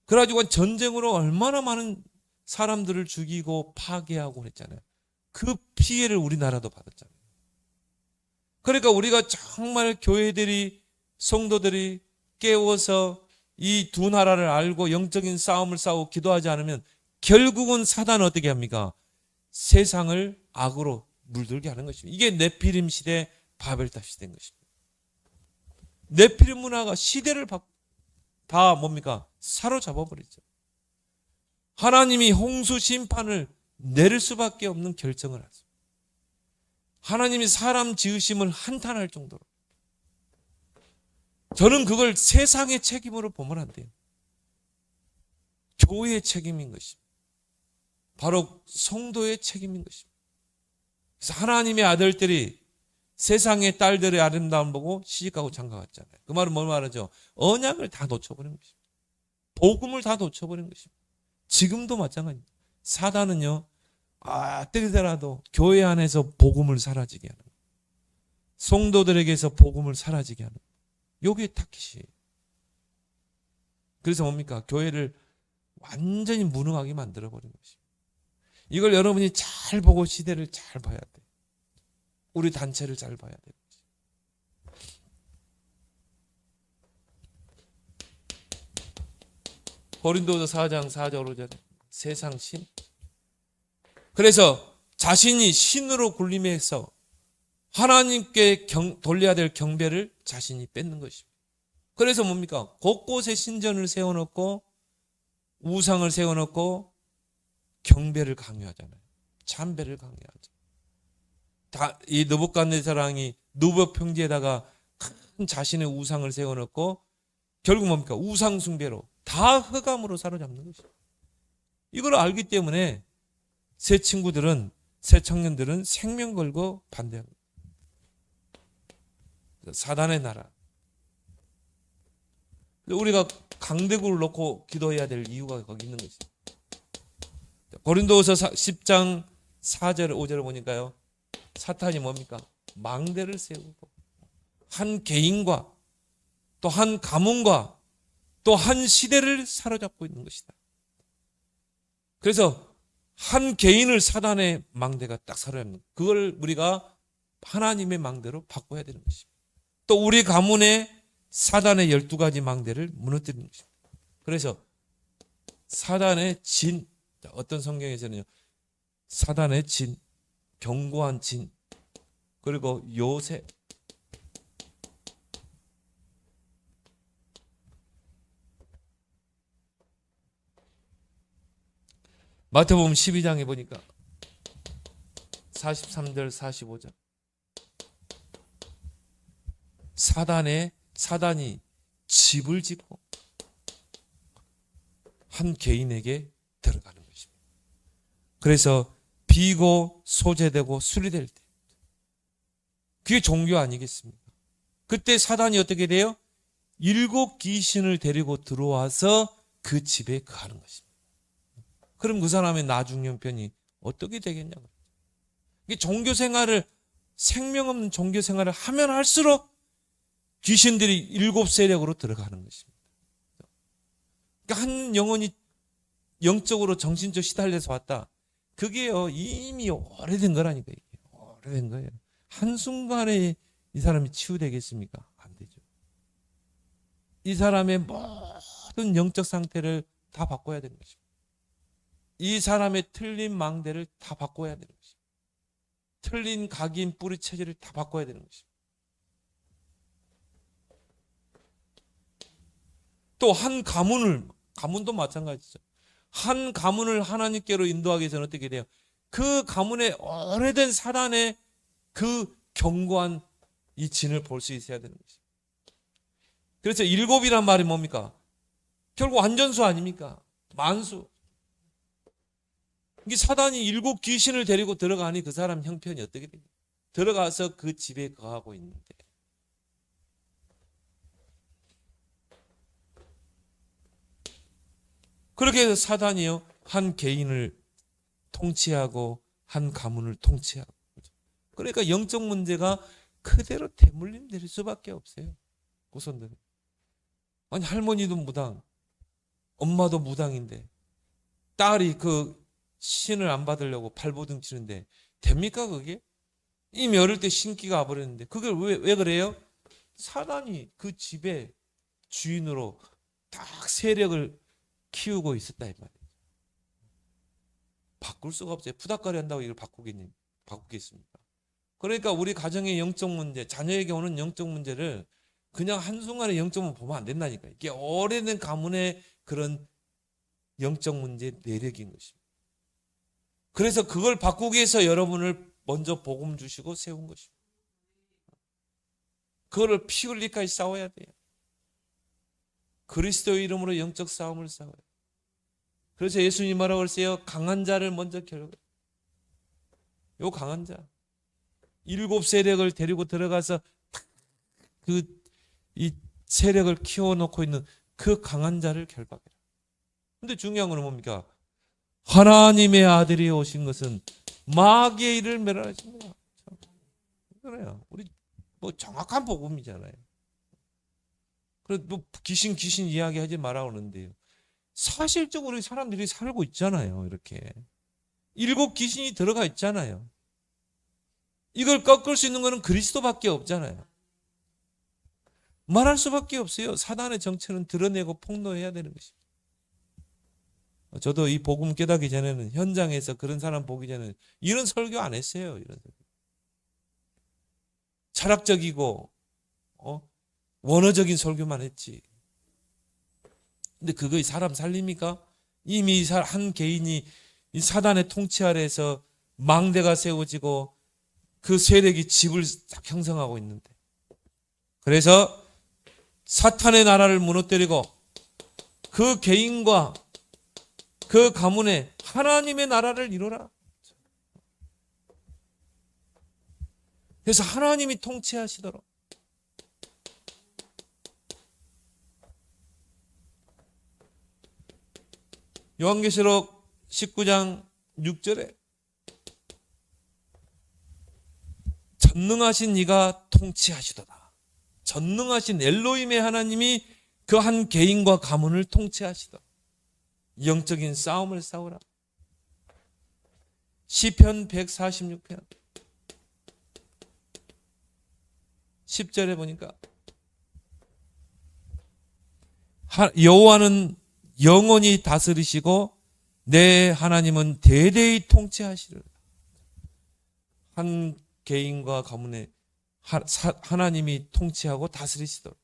그래가지고 전쟁으로 얼마나 많은 사람들을 죽이고 파괴하고 그랬잖아요. 그 피해를 우리나라도 받았잖아요. 그러니까 우리가 정말 교회들이, 성도들이 깨워서 이 두 나라를 알고 영적인 싸움을 싸우고 기도하지 않으면 결국은 사단은 어떻게 합니까? 세상을 악으로 물들게 하는 것입니다. 이게 네피림 시대, 바벨탑 시대인 것입니다. 네피림 문화가 시대를 다 뭡니까? 사로잡아 버리죠. 하나님이 홍수 심판을 내릴 수밖에 없는 결정을 하죠. 하나님이 사람 지으심을 한탄할 정도로. 저는 그걸 세상의 책임으로 보면 안 돼요. 교회의 책임인 것입니다. 바로 성도의 책임인 것입니다. 그래서 하나님의 아들들이 세상의 딸들의 아름다움 보고 시집가고 장가갔잖아요. 그 말은 뭘 말하죠? 언약을 다 놓쳐버린 것입니다. 복음을 다 놓쳐버린 것입니다. 지금도 마찬가지입니다. 사단은요, 어떻게더라도 교회 안에서 복음을 사라지게 하는, 성도들에게서 복음을 사라지게 하는, 요게 타깃이에요. 그래서 뭡니까? 교회를 완전히 무능하게 만들어버린 것입니다. 이걸 여러분이 잘 보고 시대를 잘 봐야 돼요. 우리 단체를 잘 봐야 돼요. 고린도서 4장 4절 5절에 세상 신. 그래서 자신이 신으로 군림해서 하나님께 돌려야 될 경배를 자신이 뺏는 것입니다. 그래서 뭡니까? 곳곳에 신전을 세워놓고 우상을 세워놓고 경배를 강요하잖아요. 참배를 강요하죠. 이 느부갓네살 왕이 누보 평지에다가 큰 자신의 우상을 세워놓고 결국 뭡니까? 우상 숭배로 다 흑암으로 사로잡는 것입니다. 이걸 알기 때문에 새 친구들은, 새 청년들은 생명 걸고 반대합니다. 사단의 나라. 우리가 강대국을 놓고 기도해야 될 이유가 거기 있는 것입니다. 고린도후서 10장 4절 5절을 보니까요, 사탄이 뭡니까? 망대를 세우고 한 개인과 또 한 가문과 또 한 시대를 사로잡고 있는 것이다. 그래서 한 개인을 사단의 망대가 딱 사로잡는, 그걸 우리가 하나님의 망대로 바꿔야 되는 것입니다. 또 우리 가문에 사단의 12가지 망대를 무너뜨리는 것입니다. 그래서 사단의 진, 어떤 성경에서는요, 사단의 진, 견고한 진, 그리고 요새, 마태복음 12장에 보니까 43절 45절 사단이 집을 짓고 한 개인에게 들어가는 것입니다. 그래서 비고 소재되고 수리될 때, 그게 종교 아니겠습니까? 그때 사단이 어떻게 돼요? 7 귀신을 데리고 들어와서 그 집에 거하는 것입니다. 그럼 그 사람의 나중 형편이 어떻게 되겠냐고. 이게 종교 생활을, 생명 없는 종교 생활을 하면 할수록 귀신들이 7 세력으로 들어가는 것입니다. 그러니까 한 영혼이 영적으로 정신적 시달려서 왔다. 그게요, 이미 오래된 거라니까. 이게 오래된 거예요. 한순간에 이 사람이 치유되겠습니까? 안 되죠. 이 사람의 모든 영적 상태를 다 바꿔야 되는 것입니다. 이 사람의 틀린 망대를 다 바꿔야 되는 것입니다. 틀린 각인 뿌리 체질을 다 바꿔야 되는 것입니다. 또 한 가문도 마찬가지죠. 한 가문을 하나님께로 인도하기 위해서는 어떻게 돼요? 그 가문의 오래된 사단의 그 견고한 이 진을 볼 수 있어야 되는 것입니다. 그래서 일곱이란 말이 뭡니까? 결국 완전수 아닙니까? 만수. 이 사단이 일곱 귀신을 데리고 들어가니 그 사람 형편이 어떻게 돼요? 들어가서 그 집에 거하고 있는데 그렇게 해서 사단이요 한 개인을 통치하고 한 가문을 통치하고 그러니까 영적 문제가 그대로 대물림 될 수밖에 없어요. 후손들은. 아니 할머니도 무당, 엄마도 무당인데 딸이 그 신을 안 받으려고 발버둥 치는데 됩니까 그게? 이미 어릴 때 신기가 와버렸는데 그걸 왜 그래요? 사단이 그 집의 주인으로 딱 세력을 키우고 있었다 이 말이에요. 바꿀 수가 없어요. 푸닥거리 한다고 이걸 바꾸겠습니까? 그러니까 우리 가정의 영적 문제, 자녀에게 오는 영적 문제를 그냥 한순간에 영적만 보면 안 된다니까요. 이게 오래된 가문의 그런 영적 문제 내력인 것입니다. 그래서 그걸 바꾸기 위해서 여러분을 먼저 복음 주시고 세운 것입니다. 그거를 피 흘리까지 싸워야 돼요. 그리스도의 이름으로 영적 싸움을 싸워요. 그래서 예수님 뭐라고 그랬어요? 강한 자를 먼저 겨루고. 요 강한 자. 일곱 세력을 데리고 들어가서 이 세력을 키워놓고 있는 그 강한 자를 결박해라. 근데 중요한 건 뭡니까? 하나님의 아들이 오신 것은 마귀의 일을 멸하십니다. 그래요. 우리 뭐 정확한 복음이잖아요. 그래 뭐 귀신 이야기하지 말아 오는데요. 사실적으로 사람들이 살고 있잖아요. 이렇게 일곱 귀신이 들어가 있잖아요. 이걸 꺾을 수 있는 것은 그리스도밖에 없잖아요. 말할 수밖에 없어요. 사단의 정체는 드러내고 폭로해야 되는 것입니다. 저도 이 복음 깨닫기 전에는 현장에서 그런 사람 보기 전에는 이런 설교 안 했어요. 이런 설교. 철학적이고 원어적인 설교만 했지. 근데 그거 사람 살립니까? 이미 한 개인이 이 사단의 통치 아래에서 망대가 세워지고 그 세력이 집을 딱 형성하고 있는데 그래서 사탄의 나라를 무너뜨리고 그 개인과 그 가문에 하나님의 나라를 이루라. 그래서 하나님이 통치하시도록 요한계시록 19장 6절에 전능하신 이가 통치하시도다. 전능하신 엘로힘의 하나님이 그 한 개인과 가문을 통치하시도다. 영적인 싸움을 싸우라. 시편 146편 10절에 보니까 여호와는 영원히 다스리시고 내 하나님은 대대히 통치하시리라. 한 개인과 가문에 하나님이 통치하고 다스리시도록.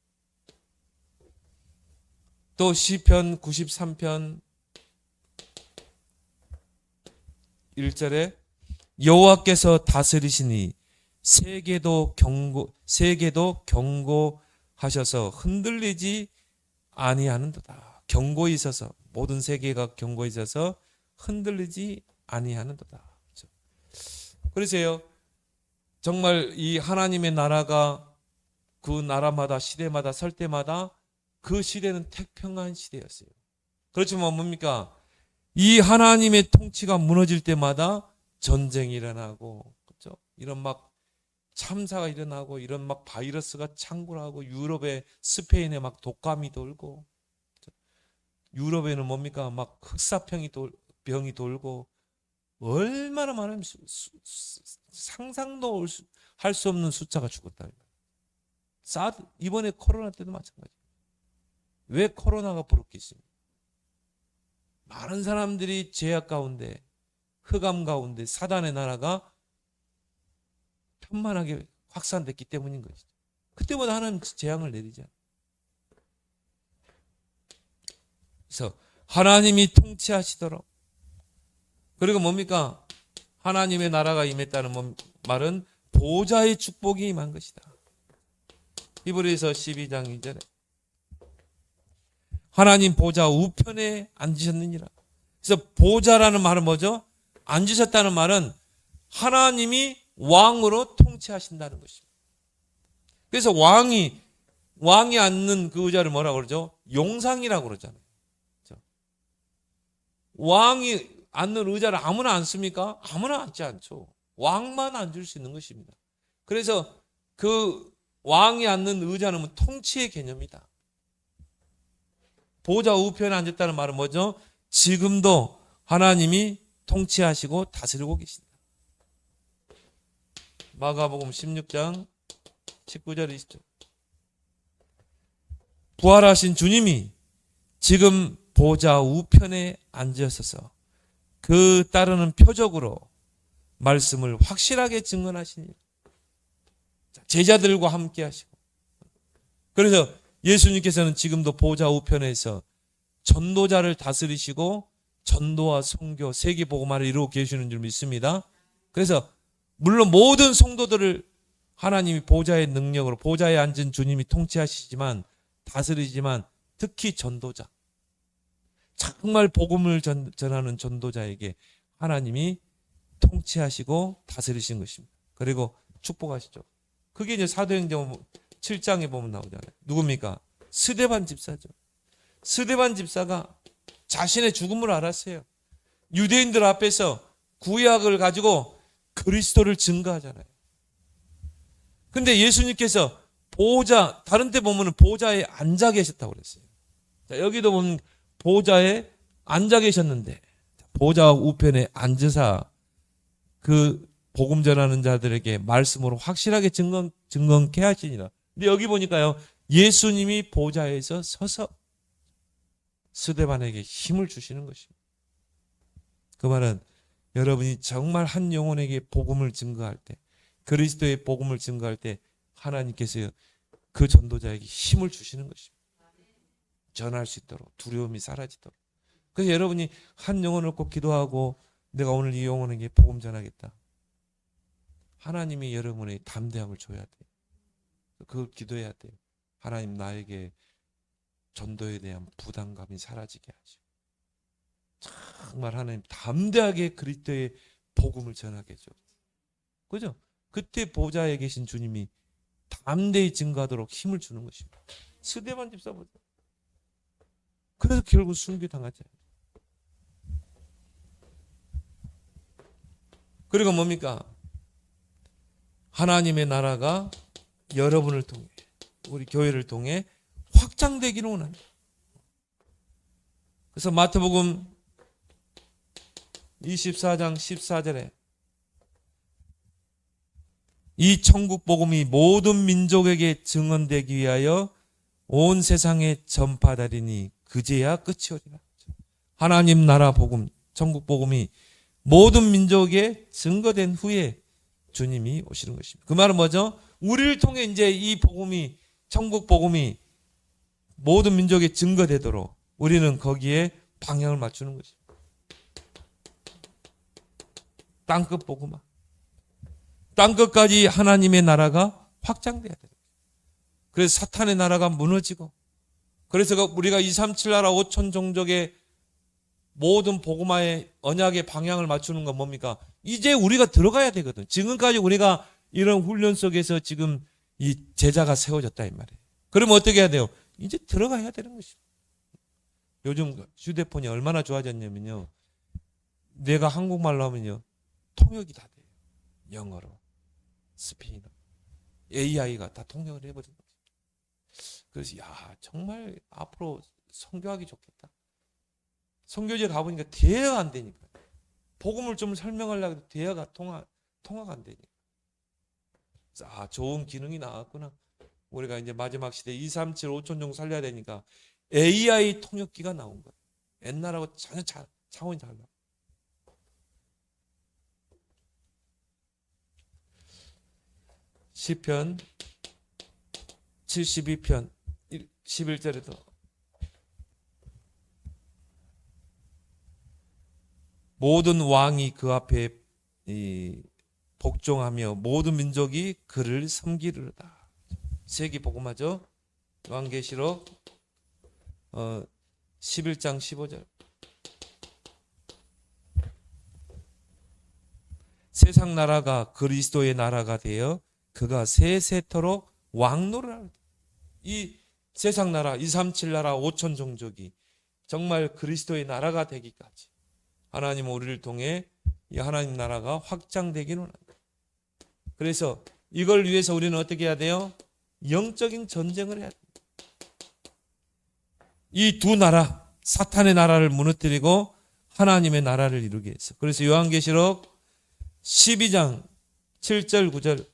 또 시편 93편 1절에 여호와께서 다스리시니 세계도 경고하셔서 흔들리지 아니하는도다. 경고에 있어서 모든 세계가 경고에 있어서 흔들리지 아니하는도다. 그래서요 정말 이 하나님의 나라가 그 나라마다 시대마다 설 때마다 그 시대는 태평한 시대였어요. 그렇지만 뭡니까? 이 하나님의 통치가 무너질 때마다 전쟁이 일어나고, 그렇죠? 이런 막 참사가 일어나고, 이런 막 바이러스가 창궐하고, 유럽에 스페인에 막 독감이 돌고, 그렇죠? 유럽에는 뭡니까? 막 흑사병이 병이 돌고, 얼마나 많은 상상도 할 수 없는 숫자가 죽었다. 사드 이번에 코로나 때도 마찬가지. 왜 코로나가 부르겠습니까? 많은 사람들이 죄악 가운데, 흑암 가운데 사단의 나라가 편만하게 확산됐기 때문인 것이죠. 그때보다 하나님 재앙을 내리죠. 그래서 하나님이 통치하시도록. 그리고 뭡니까? 하나님의 나라가 임했다는 말은 보좌의 축복이 임한 것이다. 히브리서 12장 2절에 하나님 보좌 우편에 앉으셨느니라. 그래서 보좌라는 말은 뭐죠? 앉으셨다는 말은 하나님이 왕으로 통치하신다는 것입니다. 그래서 왕이 앉는 그 의자를 뭐라고 그러죠? 용상이라고 그러잖아요. 그렇죠? 왕이 앉는 의자를 아무나 앉습니까? 아무나 앉지 않죠. 왕만 앉을 수 있는 것입니다. 그래서 그 왕이 앉는 의자는 통치의 개념이다. 보좌 우편에 앉았다는 말은 뭐죠? 지금도 하나님이 통치하시고 다스리고 계신다. 마가복음 16장 19절 20절. 부활하신 주님이 지금 보좌 우편에 앉으셔서 그 따르는 표적으로 말씀을 확실하게 증언하시니 제자들과 함께 하시고, 그래서 예수님께서는 지금도 보좌 우편에서 전도자를 다스리시고 전도와 선교, 세계 복음화를 이루고 계시는 줄 믿습니다. 그래서 물론 모든 성도들을 하나님이 보좌의 능력으로, 보좌에 앉은 주님이 통치하시지만, 다스리지만 특히 전도자, 정말 복음을 전하는 전도자에게 하나님이 통치하시고 다스리신 것입니다. 그리고 축복하시죠. 그게 이제 사도행전 7장에 보면 나오잖아요. 누굽니까? 스데반 집사죠. 스데반 집사가 자신의 죽음을 알았어요. 유대인들 앞에서 구약을 가지고 그리스도를 증거하잖아요. 근데 예수님께서 보좌, 다른 데 보면 보좌에 앉아 계셨다고 그랬어요. 자, 여기도 보면 보좌에 앉아 계셨는데, 보좌 우편에 앉으사 그 복음 전하는 자들에게 말씀으로 확실하게 증언케 하시니라. 근데 여기 보니까요, 예수님이 보좌에서 서서 스데반에게 힘을 주시는 것입니다. 그 말은 여러분이 정말 한 영혼에게 복음을 증거할 때, 그리스도의 복음을 증거할 때 하나님께서 그 전도자에게 힘을 주시는 것입니다. 전할 수 있도록, 두려움이 사라지도록. 그래서 여러분이 한 영혼을 꼭 기도하고 내가 오늘 이 영혼에게 복음 전하겠다. 하나님이 여러분의 담대함을 줘야 돼요. 그걸 기도해야 돼요. 하나님, 나에게 전도에 대한 부담감이 사라지게 하죠. 정말 하나님 담대하게 그리스도의 복음을 전하게 해줘. 그죠? 그때 보좌에 계신 주님이 담대히 증거하도록 힘을 주는 것입니다. 스데반 집사보다. 그래서 결국 순교당하잖아요. 그리고 뭡니까? 하나님의 나라가 여러분을 통해, 우리 교회를 통해 확장되기를 원합니다. 그래서 마태복음 24장 14절에 이 천국 복음이 모든 민족에게 증언되기 위하여 온 세상에 전파되리니 그제야 끝이 오리라. 하나님 나라 복음, 천국 복음이 모든 민족에 증거된 후에 주님이 오시는 것입니다. 그 말은 뭐죠? 우리를 통해 이제 이 복음이, 천국 복음이 모든 민족에 증거되도록 우리는 거기에 방향을 맞추는 것입니다. 땅끝 복음화. 땅끝까지 하나님의 나라가 확장돼야 돼요. 그래서 사탄의 나라가 무너지고, 그래서 우리가 237 나라 5천 종족의 모든 복음화의 언약의 방향을 맞추는 건 뭡니까? 이제 우리가 들어가야 되거든. 지금까지 우리가 이런 훈련 속에서 지금 이 제자가 세워졌다 이 말이에요. 그러면 어떻게 해야 돼요? 이제 들어가야 되는 것입니다. 요즘 휴대폰이 얼마나 좋아졌냐면요, 내가 한국말로 하면요 통역이 다 돼요. 영어로, 스페인어, AI가 다 통역을 해버린 거죠. 그래서 정말 앞으로 선교하기 좋겠다. 선교지에 가보니까 대화가 안 되니까. 복음을 좀 설명하려고 해도 대화가 통화가 안 되니까. 아, 좋은 기능이 나왔구나. 우리가 이제 마지막 시대 237 5천종 살려야 되니까 AI 통역기가 나온 거예요. 옛날하고 전혀 차원이 달라. 시편 72편 11절에도 모든 왕이 그 앞에 복종하며 모든 민족이 그를 섬기리로다. 세기 복음하죠. 요한계시록 11장 15절. 세상 나라가 그리스도의 나라가 되어 그가 세세토록 왕노를. 이 세상 나라 237 나라 5천 종족이 정말 그리스도의 나라가 되기까지 하나님은 우리를 통해 이 하나님 나라가 확장되기는 합니다. 그래서 이걸 위해서 우리는 어떻게 해야 돼요? 영적인 전쟁을 해야 됩니다. 이 두 나라, 사탄의 나라를 무너뜨리고 하나님의 나라를 이루기 위해서. 그래서 요한계시록 12장 7절 9절.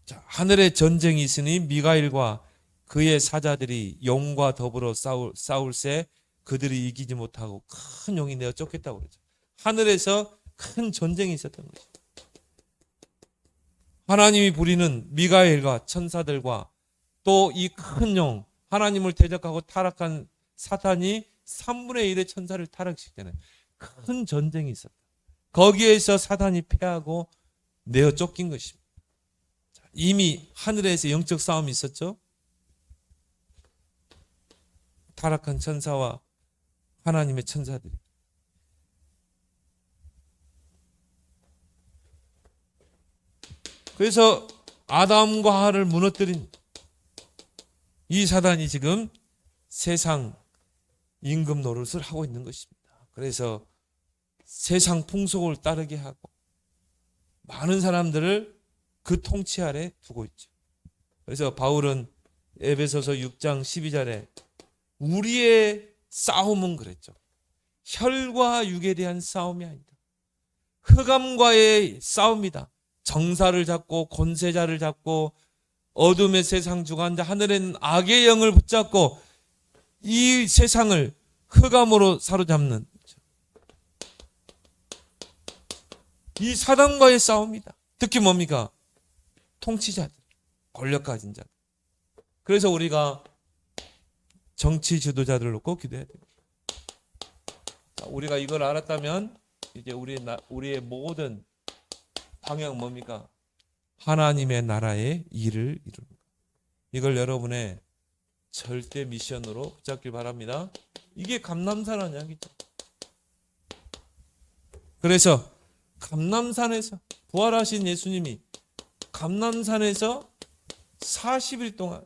자, 하늘에 전쟁이 있으니 미가엘과 그의 사자들이 용과 더불어 싸울새 그들이 이기지 못하고 큰 용이 내어 쫓겼다고 그러죠. 하늘에서 큰 전쟁이 있었던 것이죠. 하나님이 부리는 미가엘과 천사들과 또 이 큰 용, 하나님을 대적하고 타락한 사탄이 3분의 1의 천사를 타락시키잖아요. 큰 전쟁이 있었다. 거기에서 사탄이 패하고 내어 쫓긴 것입니다. 이미 하늘에서 영적 싸움이 있었죠. 타락한 천사와 하나님의 천사들이. 그래서 아담과 하와를 무너뜨린 이 사단이 지금 세상 임금 노릇을 하고 있는 것입니다. 그래서 세상 풍속을 따르게 하고 많은 사람들을 그 통치 아래 두고 있죠. 그래서 바울은 에베소서 6장 12절에 우리의 싸움은 그랬죠. 혈과 육에 대한 싸움이 아니다. 흑암과의 싸움이다. 정사를 잡고 권세자를 잡고 어둠의 세상 주관자 하늘에는 악의 영을 붙잡고 이 세상을 흑암으로 사로잡는 이 사단과의 싸움이다. 특히 뭡니까? 통치자들, 권력 가진 자들. 그래서 우리가 정치 지도자들을 놓고 기도해야 됩니다. 자, 우리가 이걸 알았다면 이제 우리의 모든 방향은 뭡니까? 하나님의 나라의 일을 이루는 것. 이걸 여러분의 절대 미션으로 붙잡길 바랍니다. 이게 감람산 이야기죠. 그래서 감람산에서 부활하신 예수님이 감람산에서 40일 동안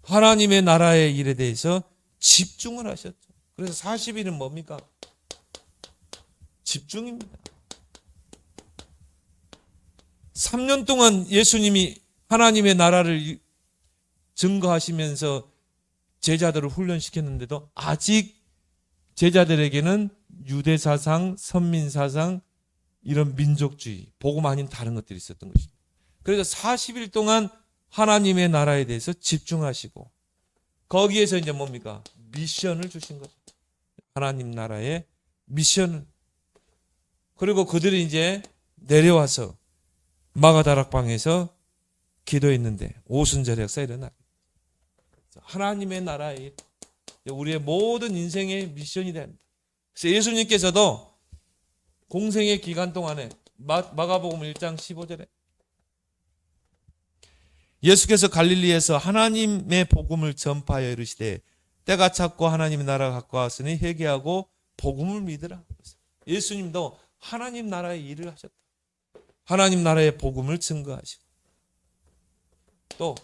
하나님의 나라의 일에 대해서 집중을 하셨죠. 그래서 40일은 뭡니까? 집중입니다. 3년 동안 예수님이 하나님의 나라를 증거하시면서 제자들을 훈련시켰는데도 아직 제자들에게는 유대사상, 선민사상, 이런 민족주의, 복음 아닌 다른 것들이 있었던 것입니다. 그래서 40일 동안 하나님의 나라에 대해서 집중하시고 거기에서 이제 뭡니까? 미션을 주신 거죠. 하나님 나라의 미션을. 그리고 그들이 이제 내려와서 마가다락방에서 기도했는데 오순절 역사 일어나. 하나님의 나라에 우리의 모든 인생의 미션이 됩니다. 그래서 예수님께서도 공생의 기간 동안에 마가복음 1장 15절에 예수께서 갈릴리에서 하나님의 복음을 전파하여 이르시되 때가 찼고 하나님의 나라가 가까웠으니 회개하고 복음을 믿으라. 예수님도 하나님 나라의 일을 하셨다. 하나님 나라의 복음을 증거하시고 또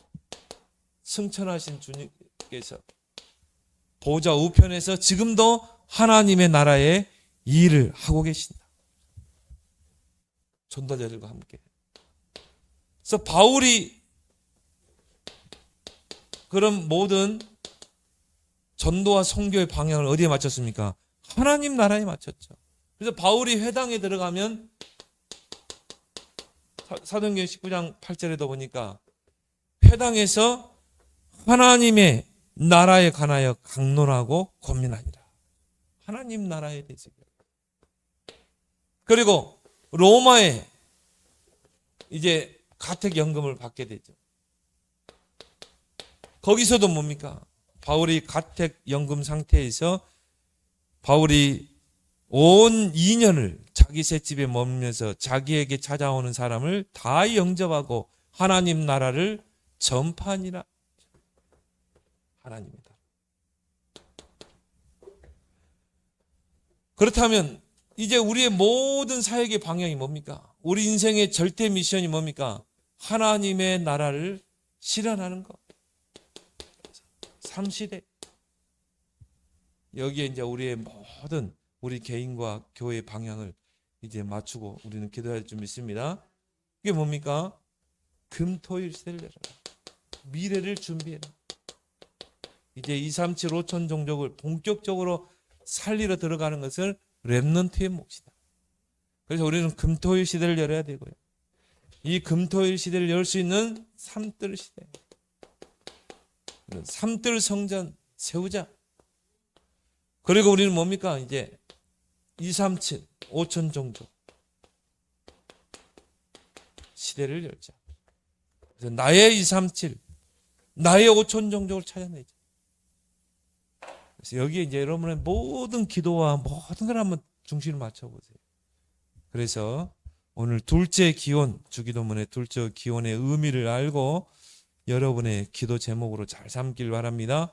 승천하신 주님께서 보좌 우편에서 지금도 하나님의 나라의 일을 하고 계신다. 전도자들과 함께. 그래서 바울이 그런 모든 전도와 선교의 방향을 어디에 맞췄습니까? 하나님 나라에 맞췄죠. 그래서 바울이 회당에 들어가면 사도행전 19장 8절에도 보니까 회당에서 하나님의 나라에 관하여 강론하고 고민하니라. 하나님 나라에 대해서. 그리고 로마에 이제 가택연금을 받게 되죠. 거기서도 뭡니까? 바울이 가택연금 상태에서 바울이 온 2년을 자기 셋집에 머물면서 자기에게 찾아오는 사람을 다 영접하고 하나님 나라를 전파하니라. 하나님이다. 그렇다면 이제 우리의 모든 사역의 방향이 뭡니까? 우리 인생의 절대 미션이 뭡니까? 하나님의 나라를 실현하는 것. 3시대. 여기에 이제 우리의 모든 우리 개인과 교회의 방향을 이제 맞추고 우리는 기도할 줄 믿습니다. 이게 뭡니까? 금토일 시대를 열어라. 미래를 준비해라. 이제 237 5천 종족을 본격적으로 살리러 들어가는 것을 렘넌트의 몫이다. 그래서 우리는 금토일 시대를 열어야 되고요. 이 금토일 시대를 열 수 있는 삼뜰 시대. 삼뜰 성전 세우자. 그리고 우리는 뭡니까? 이제 237 5천 종족 시대를 열자. 그래서 나의 237, 나의 5천 종족을 찾아내자. 그래서 여기에 이제 여러분의 모든 기도와 모든 걸 한번 중심을 맞춰보세요. 그래서 오늘 둘째 기원, 주기도문의 둘째 기원의 의미를 알고 여러분의 기도 제목으로 잘 삼길 바랍니다.